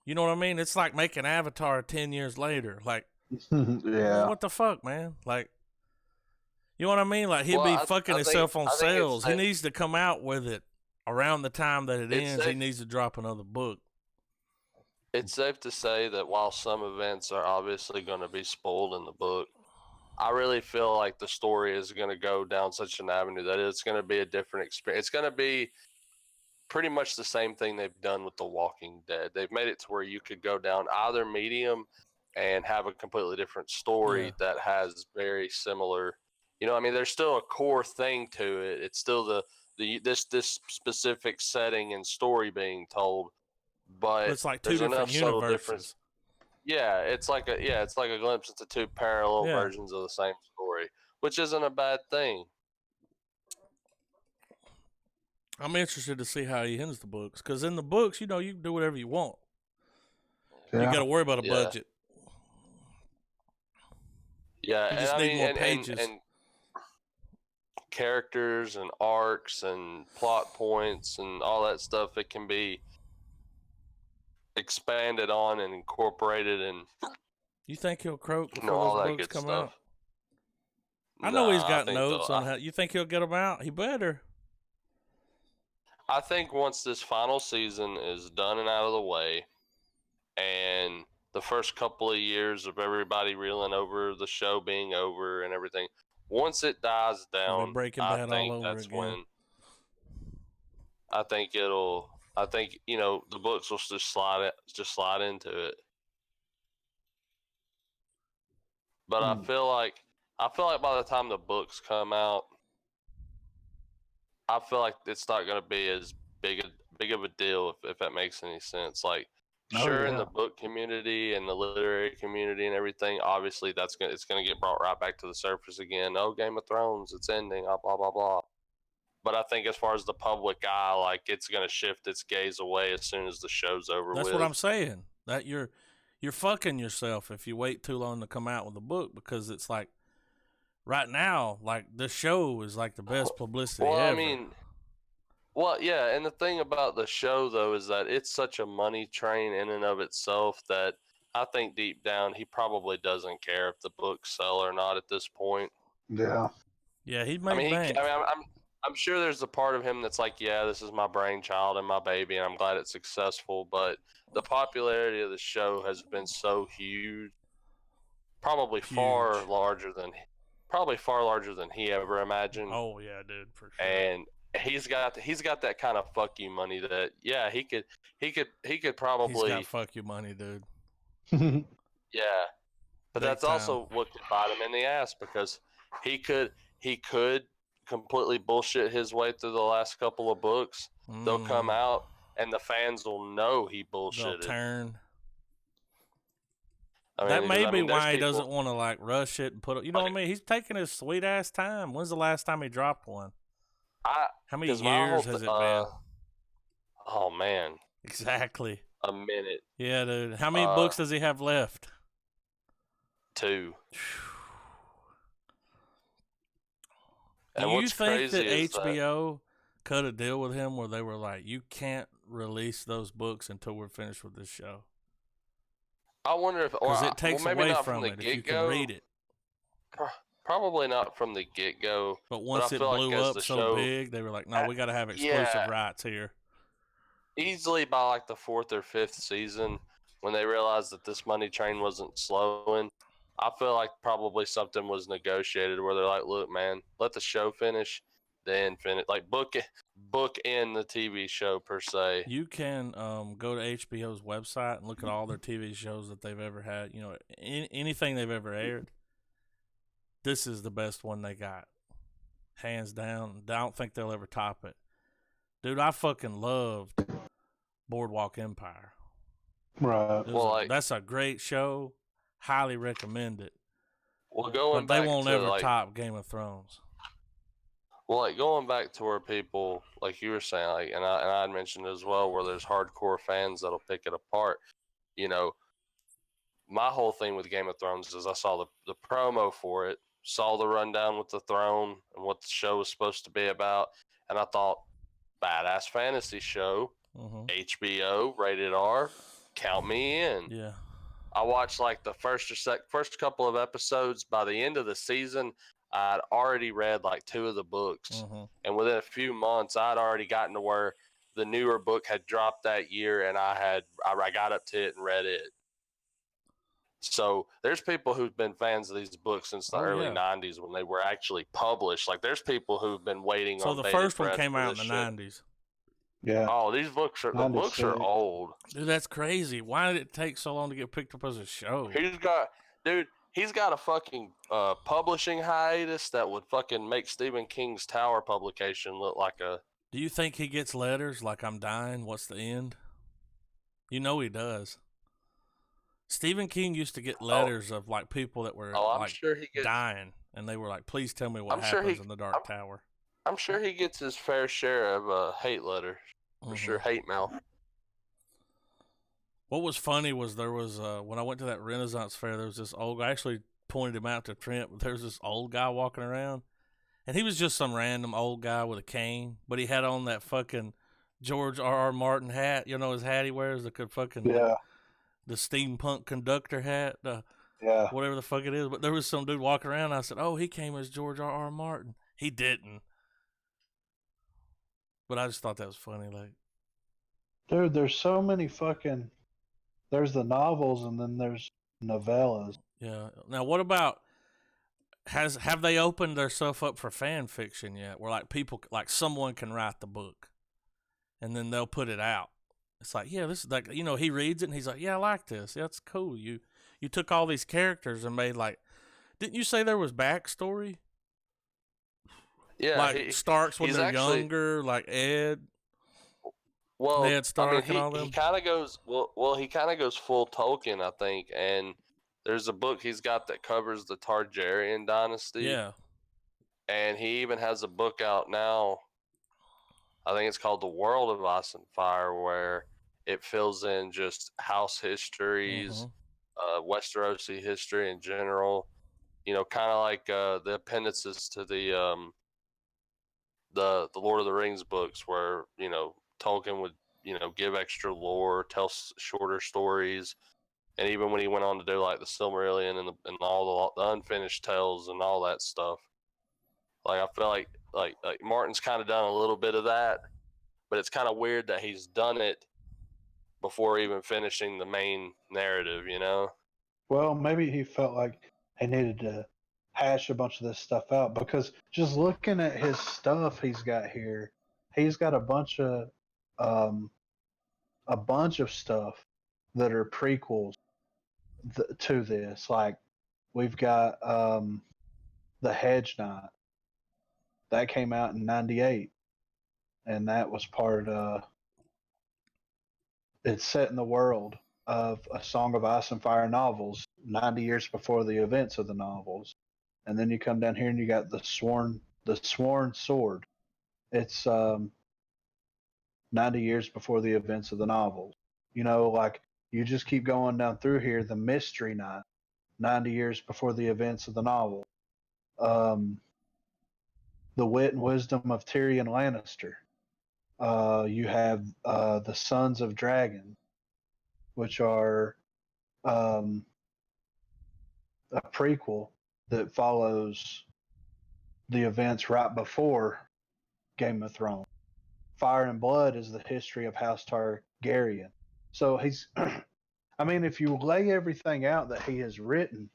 You know what I mean? It's like making Avatar 10 years later. Like, yeah. What the fuck, man? Like, you know what I mean? Like he'll be fucking himself on sales. He needs to come out with it around the time that it ends. He needs to drop another book. It's safe to say that while some events are obviously going to be spoiled in the book, I really feel like the story is going to go down such an avenue that it's going to be a different experience. It's going to be pretty much the same thing they've done with The Walking Dead. They've made it to where you could go down either medium and have a completely different story that has very similar, you know, I mean, there's still a core thing to it. It's still this specific setting and story being told, but it's like two there's different enough subtle universes. difference. Yeah, it's like a glimpse into two parallel versions of the same story, which isn't a bad thing. I'm interested to see how he ends the books, because in the books, you can do whatever you want. Yeah. You got to worry about a budget. Yeah, you just need more pages. And characters and arcs and plot points and all that stuff. It can be expanded on and incorporated, and you think he'll croak before all those that books good come stuff. out? I know he's got notes on how. You think he'll get them out? He better. I think once this final season is done and out of the way, and the first couple of years of everybody reeling over the show being over and everything, once it dies down, I think that's when. I think the books will just slide into it. But I feel like by the time the books come out, I feel like it's not going to be as big of a deal if that makes any sense. Like, in the book community and the literary community and everything, obviously it's going to get brought right back to the surface again. Oh, Game of Thrones, it's ending, blah blah blah. But I think as far as the public eye, like, it's going to shift its gaze away as soon as the show's over with. That's what I'm saying. That you're fucking yourself if you wait too long to come out with a book, because it's like right now, like, the show is like the best publicity ever. I mean, and the thing about the show, though, is that it's such a money train in and of itself that I think deep down he probably doesn't care if the books sell or not at this point. Yeah. Yeah, he made bank. I'm sure there's a part of him that's like, yeah, this is my brainchild and my baby, and I'm glad it's successful. But the popularity of the show has been so huge, probably far larger than he ever imagined. Oh yeah, dude, for sure. And he's got that kind of fuck you money that he could probably. He's got fuck you money, dude. Yeah, but that's also what could bite him in the ass, because he could completely bullshit his way through the last couple of books. They'll come out and the fans will know he bullshitted. They'll turn. That may be why he doesn't want to, like, rush it and put it. You know what I mean? He's taking his sweet ass time. When's the last time he dropped one? How many years has it been? Oh man. Exactly. A minute. Yeah, dude. How many books does he have left? 2. Do you think that HBO cut a deal with him where they were like, you can't release those books until we're finished with this show? I wonder if, because it takes away from it if you can read it. Probably not from the get-go. But once it blew up so big, they were like, no, we got to have exclusive rights here. Easily by like the 4th or 5th season, when they realized that this money train wasn't slowing, I feel like probably something was negotiated where they're like, look, man, let the show finish, then finish. Like, book in the TV show, per se. You can go to HBO's website and look at all their TV shows that they've ever had. You know, anything they've ever aired. This is the best one they got. Hands down. I don't think they'll ever top it. Dude, I fucking loved Boardwalk Empire. Right. That's a great show. Highly recommend it. Well, but they won't ever top Game of Thrones. Well, like, going back to where people, like you were saying, like, and I had mentioned as well, where there's hardcore fans that'll pick it apart. You know, my whole thing with Game of Thrones is I saw the promo for it, saw the rundown with the throne and what the show was supposed to be about, and I thought, badass fantasy show, HBO, rated R, count me in. Yeah. I watched like the first couple of episodes. By the end of the season, I'd already read like 2 of the books, and within a few months, I'd already gotten to where the newer book had dropped that year, and I got up to it and read it. So there's people who've been fans of these books since the early 90s when they were actually published. Like, there's people who've been waiting on. So the first one came out in the 90s. Yeah. Oh, the books are old. Dude, that's crazy. Why did it take so long to get picked up as a show? He's got a fucking publishing hiatus that would fucking make Stephen King's Tower publication look like a. Do you think he gets letters like, I'm dying, what's the end? You know he does. Stephen King used to get letters of like people that were I'm like sure he gets. dying, and they were like, "Please tell me what I'm sure happens in the Dark Tower." I'm sure he gets his fair share of hate letters. For sure, hate mail. What was funny was there was when I went to that Renaissance fair, there was this old guy. I actually pointed him out to Trent, but there was this old guy walking around, and he was just some random old guy with a cane, but he had on that fucking George R.R. Martin hat. You know his hat he wears, the fucking the steampunk conductor hat, whatever the fuck it is. But there was some dude walking around. And I said, "Oh, he came as George R.R. Martin." He didn't, but I just thought that was funny. Like, dude, there's so many fucking. There's the novels, and then there's novellas. yeah. Now, what about have they opened their stuff up for fan fiction yet? Where like people, like someone can write the book, and then they'll put it out. It's like, yeah, this is like, he reads it and he's like, yeah, I like this. Yeah, it's cool. You took all these characters and made like, didn't you say there was backstory? Yeah, like Starks when they're younger, like Ed. Well, Ned Stark and all them. He kind of goes he kind of goes full Tolkien, I think. And there's a book he's got that covers the Targaryen dynasty. Yeah. And he even has a book out now. I think it's called The World of Ice and Fire, where it fills in just house histories, Westerosi history in general. Kind of like the appendices to the Lord of the Rings books, where Tolkien would give extra lore, tell shorter stories, and even when he went on to do like the Silmarillion and all the unfinished tales and all that stuff, like I feel like Martin's kind of done a little bit of that, but it's kind of weird that he's done it before even finishing the main narrative, Well, maybe he felt like he needed to hash a bunch of this stuff out, because just looking at his stuff he's got here, he's got a bunch of stuff that are prequels to this. Like we've got the Hedge Knight that came out in '98, and that was part. It's set in the world of A Song of Ice and Fire novels, 90 years before the events of the novels. And then you come down here and you got the Sworn Sword. It's 90 years before the events of the novels. Like you just keep going down through here. The Mystery Knight, 90 years before the events of the novel. The Wit and Wisdom of Tyrion Lannister. You have the Sons of Dragon, which are a prequel that follows the events right before Game of Thrones. Fire and Blood is the history of House Targaryen. So he's, I mean, if you lay everything out that he has written,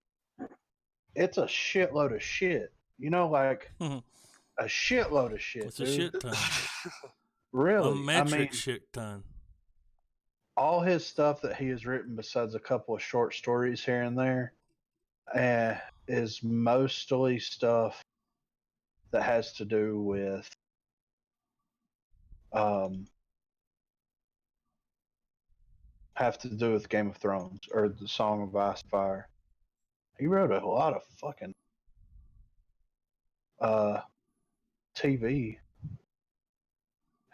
it's a shitload of shit. Like a shitload of shit. It's dude. a shit ton. Really? A metric shit ton. All his stuff that he has written, besides a couple of short stories here and there, is mostly stuff that has to do with Game of Thrones or the Song of Ice and Fire. He wrote a lot of fucking TV.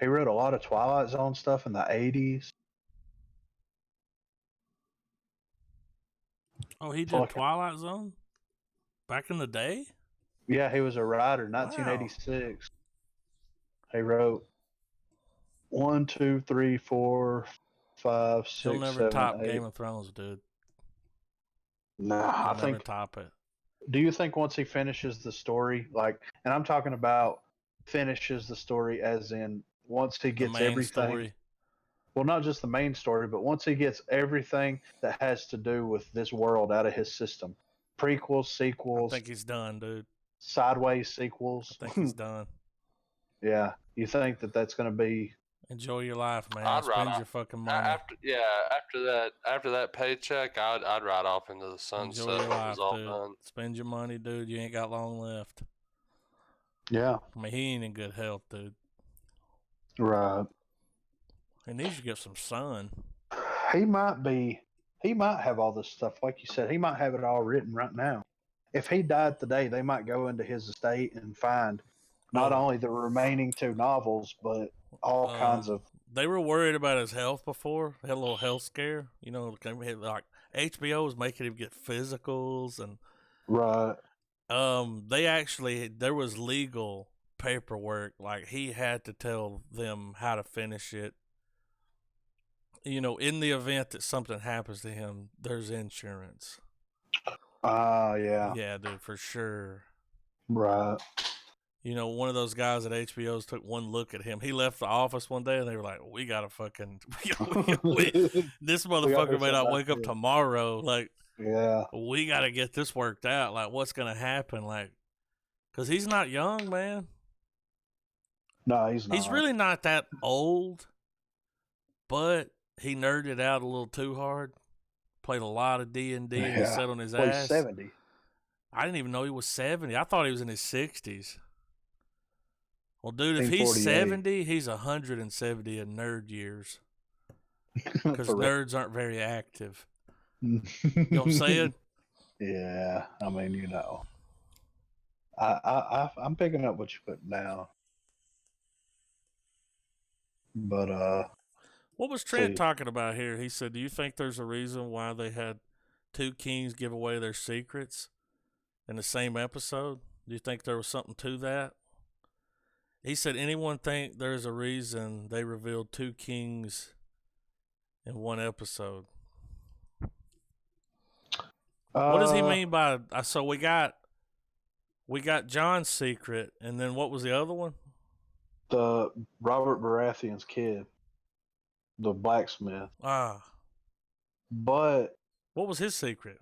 He wrote a lot of Twilight Zone stuff in the 80s. Oh, he did Twilight Zone? Back in the day? Yeah, he was a writer, 1986. Wow. He wrote 1, 2, 3, 4, 5, 6, He'll never 7, top 8. Game of Thrones, dude. Nah, He'll never top it. Do you think once he finishes the story, and I'm talking about finishes the story as in once he gets everything. Story. Well, not just the main story, but once he gets everything that has to do with this world out of his system. Prequels, sequels. I think he's done, dude. Sideways sequels. I think he's done. Yeah. You think that's going to be... Enjoy your life, man. Spend your fucking money. After that paycheck, I'd ride off into the sunset. Enjoy your life, dude. Done. Spend your money, dude. You ain't got long left. Yeah. I mean, he ain't in good health, dude. Right. He needs to get some sun. He might be. He might have all this stuff, like you said. He might have it all written right now. If he died today, they might go into his estate and find not only the remaining two novels, but all kinds of. They were worried about his health before. They had a little health scare. You know, like HBO was making him get physicals and. Right. There was legal paperwork. Like he had to tell them how to finish it. You know, in the event that something happens to him, there's insurance. Yeah. Yeah, dude, for sure. Right. You know, one of those guys at HBO's took one look at him. He left the office one day and they were like, we got to fucking, this motherfucker may not wake up tomorrow. Like, yeah, we got to get this worked out. Like, what's going to happen? Like, because he's not young, man. No, he's not. He's really not that old, but he nerded out a little too hard. Played a lot of D&D and he sat on his ass. He's 70. I didn't even know he was 70. I thought he was in his 60s. Well, dude, if he's 70, he's 170 in nerd years. Because nerds aren't very active. You know what I'm saying? Yeah, I mean, you know. I'm picking up what you're putting down. But, what was Trent talking about here? He said, do you think there's a reason why they had two kings give away their secrets in the same episode? Do you think there was something to that? He said, anyone think there's a reason they revealed two kings in one episode? What does he mean by, so we got John's secret, and then what was the other one? The Robert Baratheon's kid, the blacksmith. But what was his secret?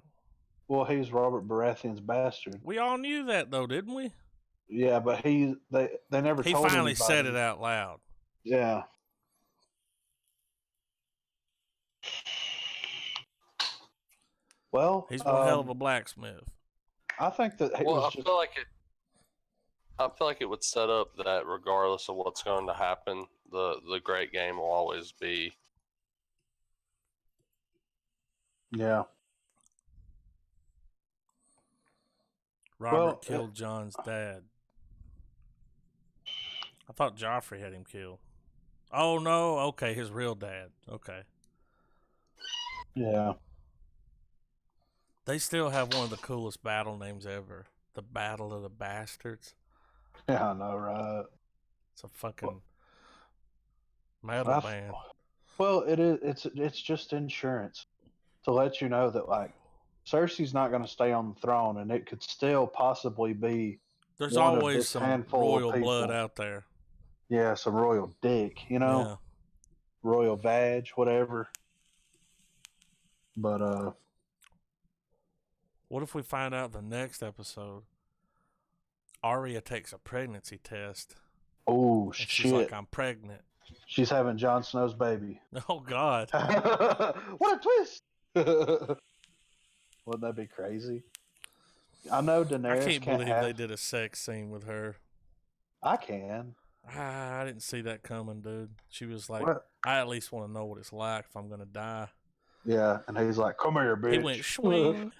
Well, he's Robert Baratheon's bastard. We all knew that, though, didn't we? Yeah, but they never told him. He finally said it out loud. Yeah. Well, he's one hell of a blacksmith. I think that. I feel like it would set up that regardless of what's going to happen, the great game will always be. Yeah. Robert killed John's dad. I thought Joffrey had him killed. Oh, no. Okay, his real dad. Okay. Yeah. They still have one of the coolest battle names ever. The Battle of the Bastards. Yeah, I know, right? It's a fucking metal band. Well, it is. It's just insurance to let you know that, like, Cersei's not going to stay on the throne, and it could still possibly be. There's always some royal blood out there. Yeah, some royal dick, you know? Yeah. Royal badge, whatever. But, what if we find out the next episode, Arya takes a pregnancy test? Oh, shit. She's like, I'm pregnant. She's having Jon Snow's baby. Oh, God. What a twist! Wouldn't that be crazy? I know Daenerys I can't believe they did a sex scene with her. I can. I didn't see that coming, dude. She was like, what? I at least want to know what it's like if I'm going to die. Yeah, and he's like, come here, bitch. He went, swing.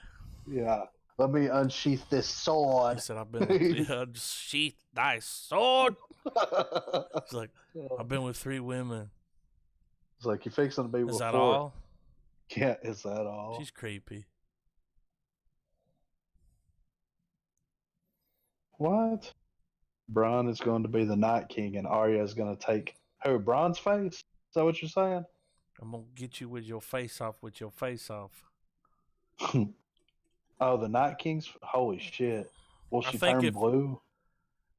Yeah. Let me unsheath this sword. He said, I've been with unsheath thy sword. He's like, I've been with 3 women. It's like, you're fixing to be with 4. Is that all? Yeah, is that all? She's creepy. What? Bronn is going to be the Night King, and Arya is going to take who? Bronn's face? Is that what you're saying? I'm going to get you with your face off, Oh, the Night King's? Holy shit. Will she turn blue?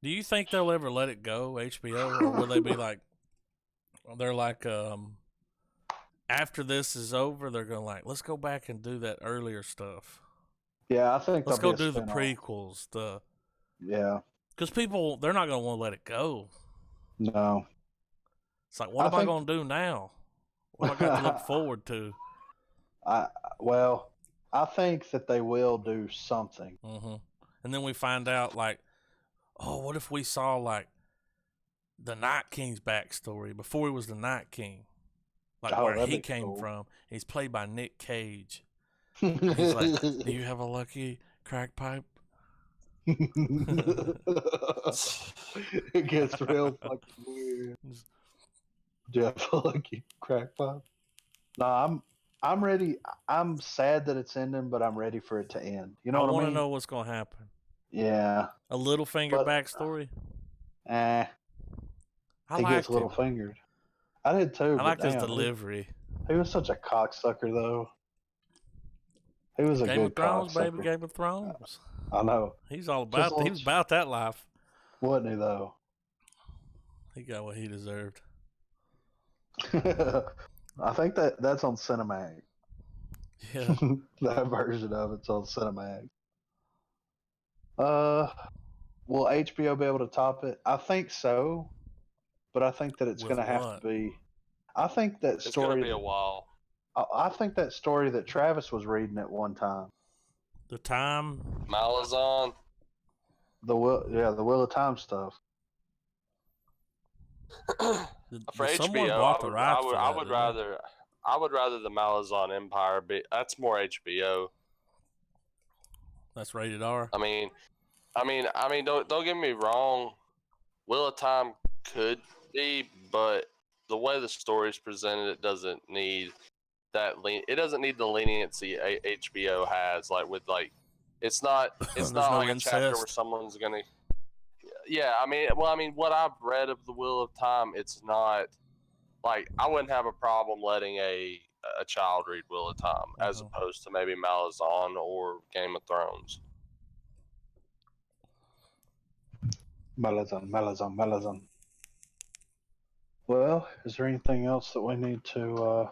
Do you think they'll ever let it go, HBO? Or will they be like, they're like, after this is over, they're going to like, let's go back and do that earlier stuff. Yeah, I think let's go do the prequels. Yeah. Because people, they're not going to want to let it go. No. It's like, what am I going to do now? What do I got to look forward to? Well, I think that they will do something. Mm-hmm. And then we find out, like, oh, what if we saw, like, the Night King's backstory before he was the Night King? like where he came from. He's played by Nick Cage. He's like, "Do you have a lucky crack pipe?" It gets real fucking weird. Do you have a lucky crack pipe? No, I'm ready. I'm sad that it's ending, but I'm ready for it to end. You know what I mean? I want to know what's gonna happen. Yeah. A Littlefinger backstory. He gets little fingered. I did too. I liked his delivery. He was such a cocksucker, though. He was a good Thrones, cocksucker. baby, Game of Thrones. I know. He's all about. He was about that life, wasn't he? Though he got what he deserved. I think that's on Cinemax. Yeah, that version of it's on Cinemax. Will HBO be able to top it? I think so, but I think that it's going to have to be. I think that story. It's going to be a while. I think that story that Travis was reading at one time. The Time. Malazan. The Wheel of Time stuff. For HBO, I would rather the Malazan Empire be. That's more HBO. That's rated R. I mean, don't get me wrong. Wheel of Time could be, but the way the story's presented, it doesn't need that. It doesn't need the leniency HBO has. It's not like a chapter where someone's gonna. Yeah, what I've read of the Wheel of Time, it's not like I wouldn't have a problem letting a child read Wheel of Time as opposed to maybe Malazan or Game of Thrones. Malazan. Well, is there anything else that we need to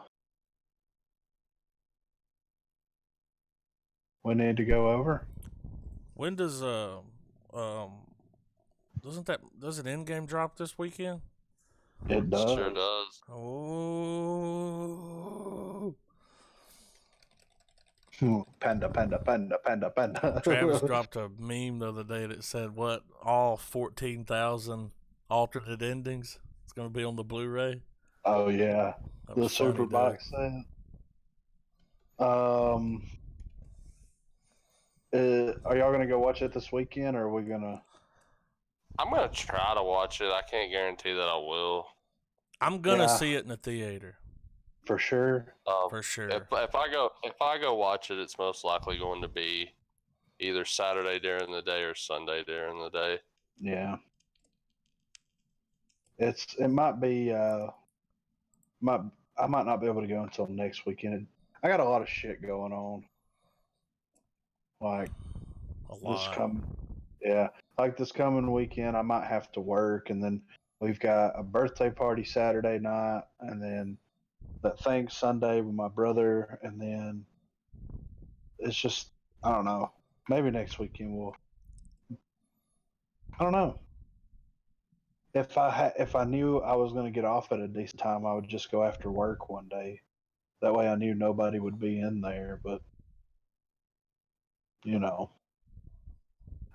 go over? When does does it Endgame drop this weekend? It does. Sure does. Oh. Panda. Travis dropped a meme the other day that said, "What? All 14,000 alternate endings? It's going to be on the Blu-ray." Oh yeah, the super box set. Are y'all gonna go watch it this weekend, or are we gonna? I'm gonna try to watch it. I can't guarantee that I will. I'm gonna see it in the theater. For sure. For sure. If I go watch it, it's most likely going to be either Saturday during the day or Sunday during the day. Yeah. It might be I might not be able to go until next weekend. I got a lot of shit going on. Like a lot. This coming weekend I might have to work, and then we've got a birthday party Saturday night, and then that thing Sunday with my brother, and then it's just I don't know. Maybe next weekend we'll. I don't know. If I knew I was going to get off at a decent time, I would just go after work one day. That way, I knew nobody would be in there. But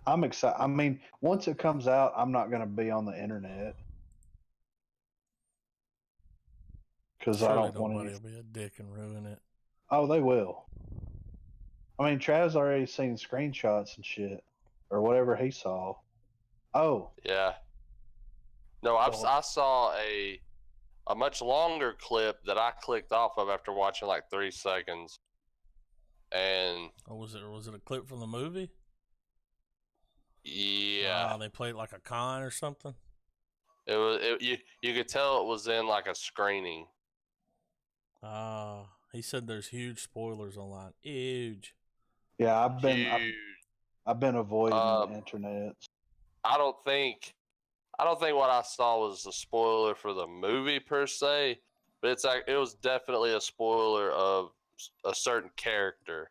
I'm excited. I mean, once it comes out, I'm not going to be on the internet because I don't want anybody will be a dick and ruin it. Oh, they will. I mean, Trav's already seen screenshots and shit, or whatever he saw. Oh. Yeah. No, I saw a much longer clip that I clicked off of after watching like 3 seconds. And was it a clip from the movie? Yeah. They played like a con or something. You could tell it was in like a screening. He said there's huge spoilers online. Huge. Yeah, I've been avoiding the internet. I don't think what I saw was a spoiler for the movie per se, but it was definitely a spoiler of a certain character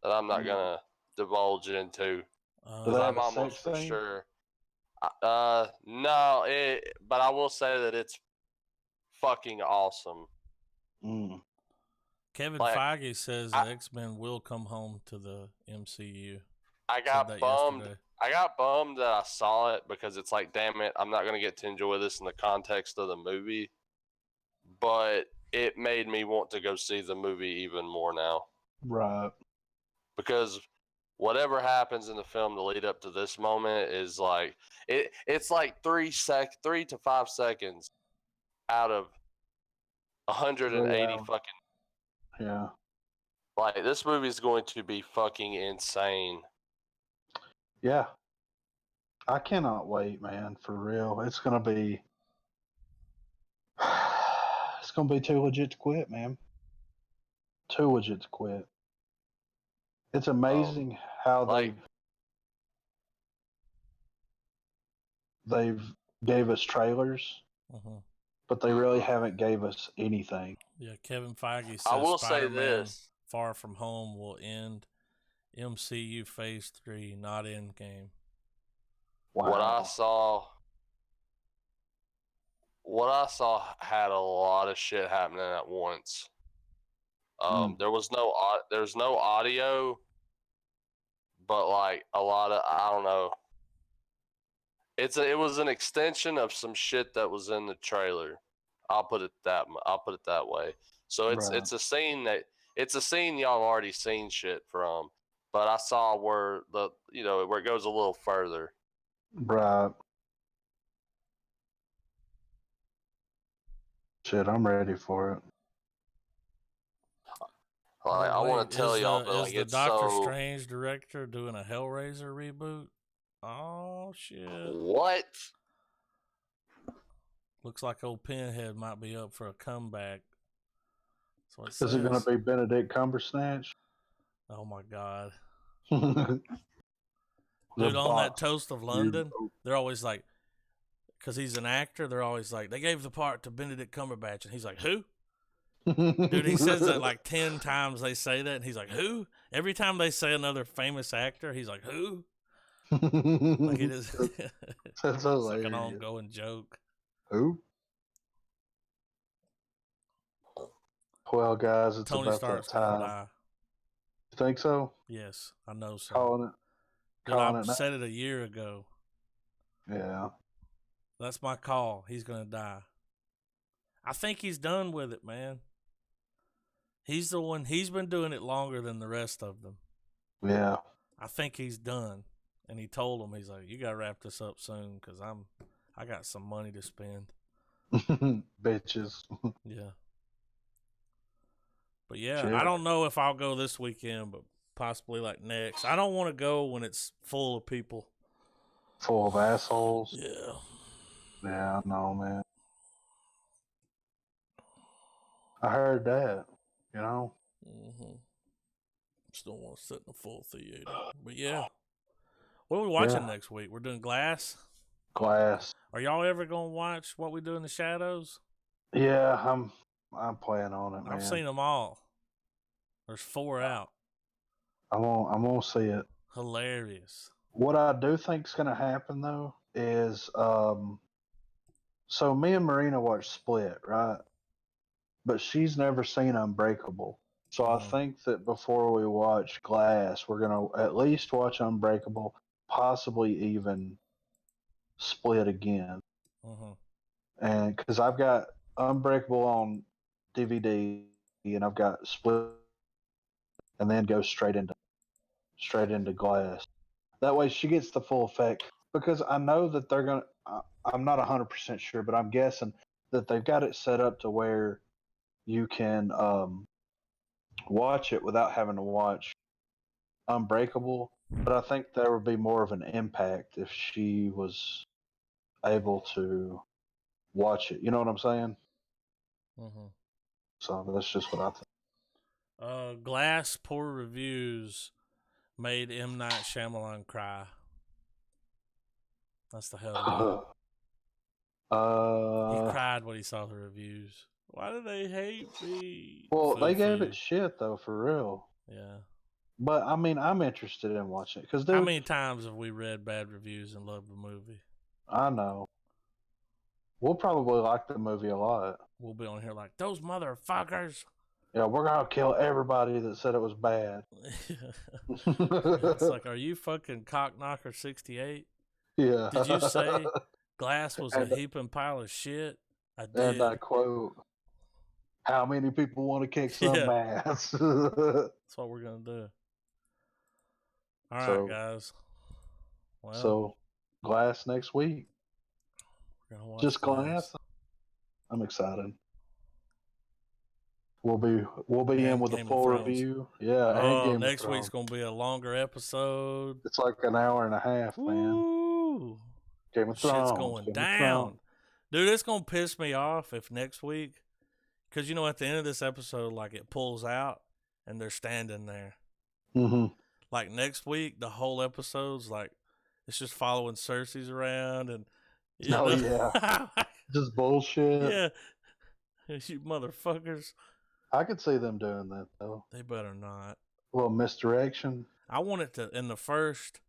that I'm not gonna divulge into. I'm almost for sure. No, but I will say that it's fucking awesome. Kevin Feige says the X-Men will come home to the MCU. I got bummed. I got bummed that I saw it because it's like, damn it, I'm not going to get to enjoy this in the context of the movie. But it made me want to go see the movie even more now. Right. Because whatever happens in the film to lead up to this moment is like it's like 3 to 5 seconds out of 180 fucking. Yeah. Like, this movie is going to be fucking insane. Yeah. I cannot wait, man, for real. It's gonna be too legit to quit, man. Too legit to quit. It's amazing how like, they've gave us trailers, but they really haven't gave us anything. Yeah, Kevin Feige says I will Spider-Man say this. Far From Home will end MCU Phase 3, not Endgame. Wow. What I saw had a lot of shit happening at once. There's no audio, but like a lot of, I don't know. It was an extension of some shit that was in the trailer. I'll put it that way. So it's a scene y'all already seen shit from, but I saw where where it goes a little further. Right. Shit, I'm ready for it. Like, I want to tell y'all, but like, is the it's Doctor so... Strange director doing a Hellraiser reboot? Oh shit! What? Looks like old Pinhead might be up for a comeback. Is it going to be Benedict Cumberbatch? Oh my god! Dude, on that Toast of London, they're always like, because he's an actor, they're always like, they gave the part to Benedict Cumberbatch, and he's like, who? Dude, he says that like 10 times. They say that, and he's like, who? Every time they say another famous actor, he's like, who? Like it is. That's it's like an ongoing joke. Who? Well, guys, it's Tony about Stark's that time. die. You think so? Yes, I know so. Calling I it said it a year ago. Yeah. That's my call. He's gonna die. I think he's done with it, man. He's the one. He's been doing it longer than the rest of them. Yeah. I think he's done. And he told him, he's like, you gotta wrap this up soon because I got some money to spend. Bitches. Yeah. But yeah, Shit. I don't know if I'll go this weekend, but possibly like next. I don't want to go when it's full of people. Full of assholes. Yeah. Yeah, I know, man. I heard that, you know. Just don't want to sit in a full theater. But yeah. What are we watching next week? We're doing Glass? Glass. Are y'all ever going to watch What We Do in the Shadows? Yeah, I'm planning on it, man. I've seen them all. There's 4 out. I'm gonna see it. Hilarious. What I do think's gonna happen though is so me and Marina watched Split, right? But she's never seen Unbreakable. So I think that before we watch Glass, we're gonna at least watch Unbreakable, possibly even Split again. And because I've got Unbreakable on DVD and I've got Split, and then go straight into Glass. That way she gets the full effect. Because I know that they're gonna. I'm not 100% sure, but I'm guessing that they've got it set up to where you can watch it without having to watch Unbreakable. But I think there would be more of an impact if she was able to watch it. You know what I'm saying? So that's just what I think. Glass poor reviews made M. Night Shyamalan cry. That's the headline. He cried when he saw the reviews. Why do they hate me? Well, they gave it shit though, for real. Yeah. But I mean, I'm interested in watching it because how many times have we read bad reviews and loved the movie? I know. We'll probably like the movie a lot. We'll be on here like those motherfuckers. Yeah, we're gonna kill everybody that said it was bad. It's like, are you fucking Cockknocker 68? Yeah. Did you say Glass was a heaping pile of shit? I did. And I quote. How many people want to kick some ass? That's what we're gonna do. All right, guys. Well, so Glass next week. Just Glass. I'm excited. We'll be in with a full review. Yeah. Oh, next week's gonna be a longer episode. It's like an hour and a half, man. Ooh. Game of Thrones. Shit's going down. Dude, it's going to piss me off if next week, because, you know, at the end of this episode, like, it pulls out and they're standing there. Mm-hmm. Like, next week, the whole episode's like, it's just following Cersei's around and, you know, yeah. Just bullshit. Yeah. You motherfuckers. I could see them doing that, though. They better not. Well, misdirection. I want it to, in the first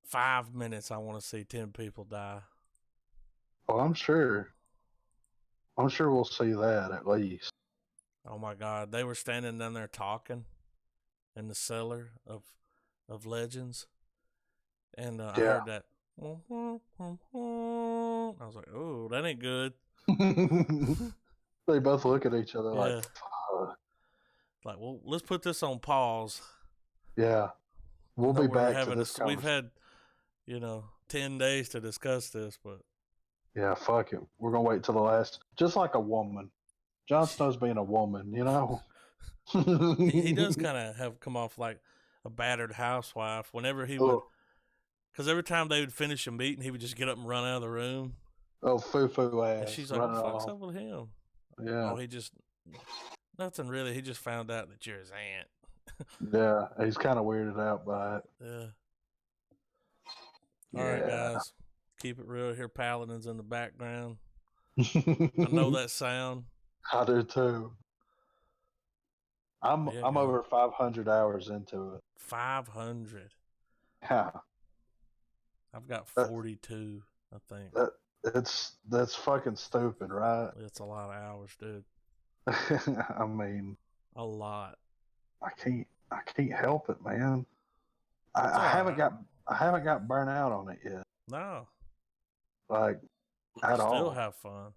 5 minutes, I want to see 10 people die. Well, I'm sure we'll see that at least. Oh my God, they were standing down there talking in the cellar of Legends, and I heard that. I was like, "Oh, that ain't good." They both look at each other like, fuck. Like, well, let's put this on pause. Yeah, we'll be back to this. We've had, 10 days to discuss this, but yeah, fuck it. We're gonna wait till the last, just like a woman. Jon Snow's being a woman, you know. he does kind of have come off like a battered housewife. Whenever he would, because every time they would finish a meeting, he would just get up and run out of the room. Oh, foo ass. And she's like, "What the fuck's up with him?" Yeah. Oh, nothing really. He just found out that you're his aunt. Yeah, he's kind of weirded out by it. Yeah. All right, guys. Keep it real. Hear Paladins in the background. I know that sound. I do too. I'm over 500 hours into it. 500. Yeah. I've got 42, I think. That's fucking stupid, right? It's a lot of hours, dude. I mean, a lot. I can't help it, man. I haven't got burnt out on it yet. No. Like at all. Still have fun.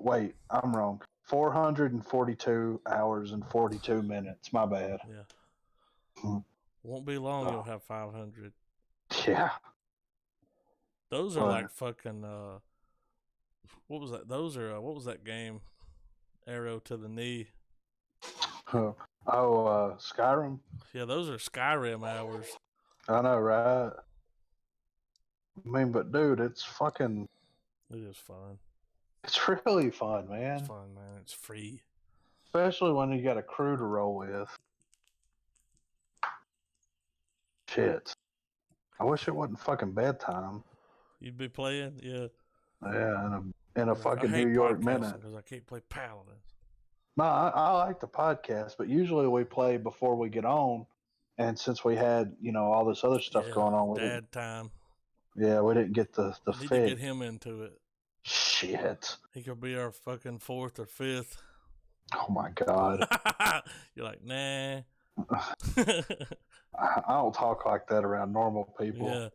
Wait, I'm wrong. 442 hours and 42 minutes. My bad. Yeah. Won't be long. You'll have 500. Yeah. Those are like fucking. What was that? What was that game? Arrow to the knee. Skyrim. Yeah, those are Skyrim hours. I know, right? I mean, but dude, it's fucking. It is fun. It's really fun, man. It's fun, man. It's free. Especially when you got a crew to roll with. Shit. I wish it wasn't fucking bedtime. You'd be playing? Yeah. Yeah, in a fucking New York minute. Because I can't play Paladins. No, I like the podcast, but usually we play before we get on. And since we had, all this other stuff going on with dad time. Yeah, we didn't get the need to get him into it. Shit. He could be our fucking 4th or 5th. Oh my God. You're like, nah. I don't talk like that around normal people. Yeah.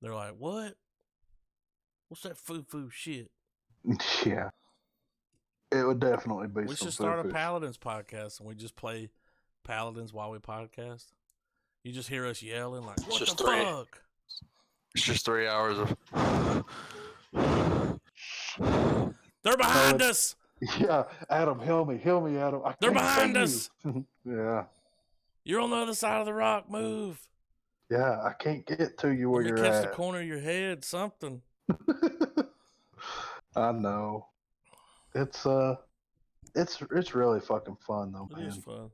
They're like, what? What's that foo-foo shit? Yeah. It would definitely be We should start a Paladins podcast and we just play Paladins while we podcast. You just hear us yelling like, what the fuck? It's just 3 hours of... They're behind us! Yeah, Adam, help me, Adam. They're behind us! Yeah. You're on the other side of the rock, move. Yeah, I can't get to you where you're at. Catch the corner of your head, something. I know. It's really fucking fun though, man. It is fun.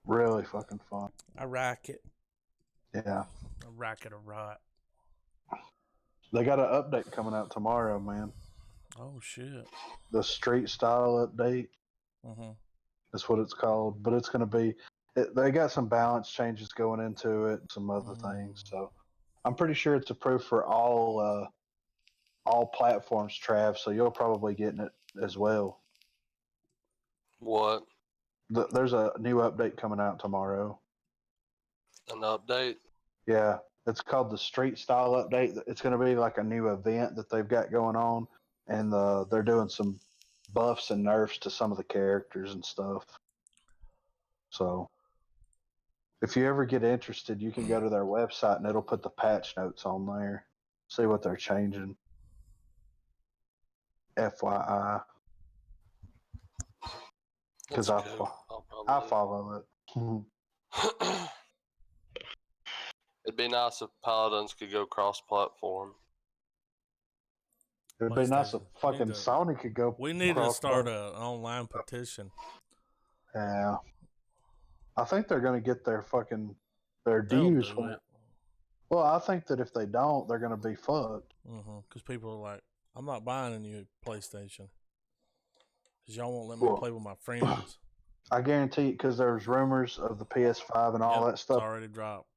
Really fucking fun. I rack it. Yeah. I rack it a rot. They got an update coming out tomorrow, man. Oh shit. The street style update. Mm-hmm. That's what it's called. But it's gonna be they got some balance changes going into it, some other things. So I'm pretty sure it's approved for all platforms, Trav, so you'll probably get it as well. What? There's a new update coming out tomorrow. An update? Yeah, It's called the Street Style Update. It's going to be like a new event that they've got going on, and they're doing some buffs and nerfs to some of the characters and stuff. So, if you ever get interested, you can go to their website and it'll put the patch notes on there. See what they're changing. FYI. Because I follow it. It'd be nice if Paladins could go cross-platform. It'd be nice if fucking Sony could go. We need to start an online petition. Yeah. I think they're going to get their dues. Well, I think that if they don't, they're going to be fucked. Because people are like, I'm not buying a new PlayStation. Because y'all won't let me play with my friends. I guarantee you, because there's rumors of the PS5 and all that stuff. It's already dropped.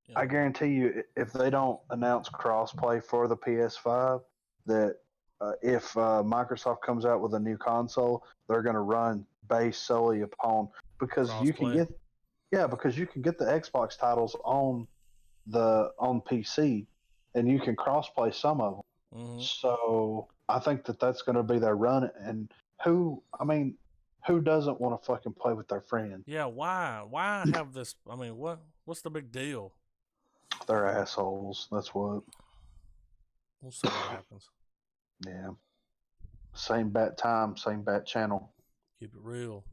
Yep. I guarantee you, if they don't announce crossplay for the PS5, that if Microsoft comes out with a new console, they're going to run based solely upon because crossplay. You can get the Xbox titles on PC, and you can crossplay some of them. So I think that's going to be their run. And who doesn't want to fucking play with their friends? Yeah, why? Why have this? I mean, what's the big deal? They're assholes. That's what. We'll see what happens. Yeah. Same bat time, same bat channel. Keep it real.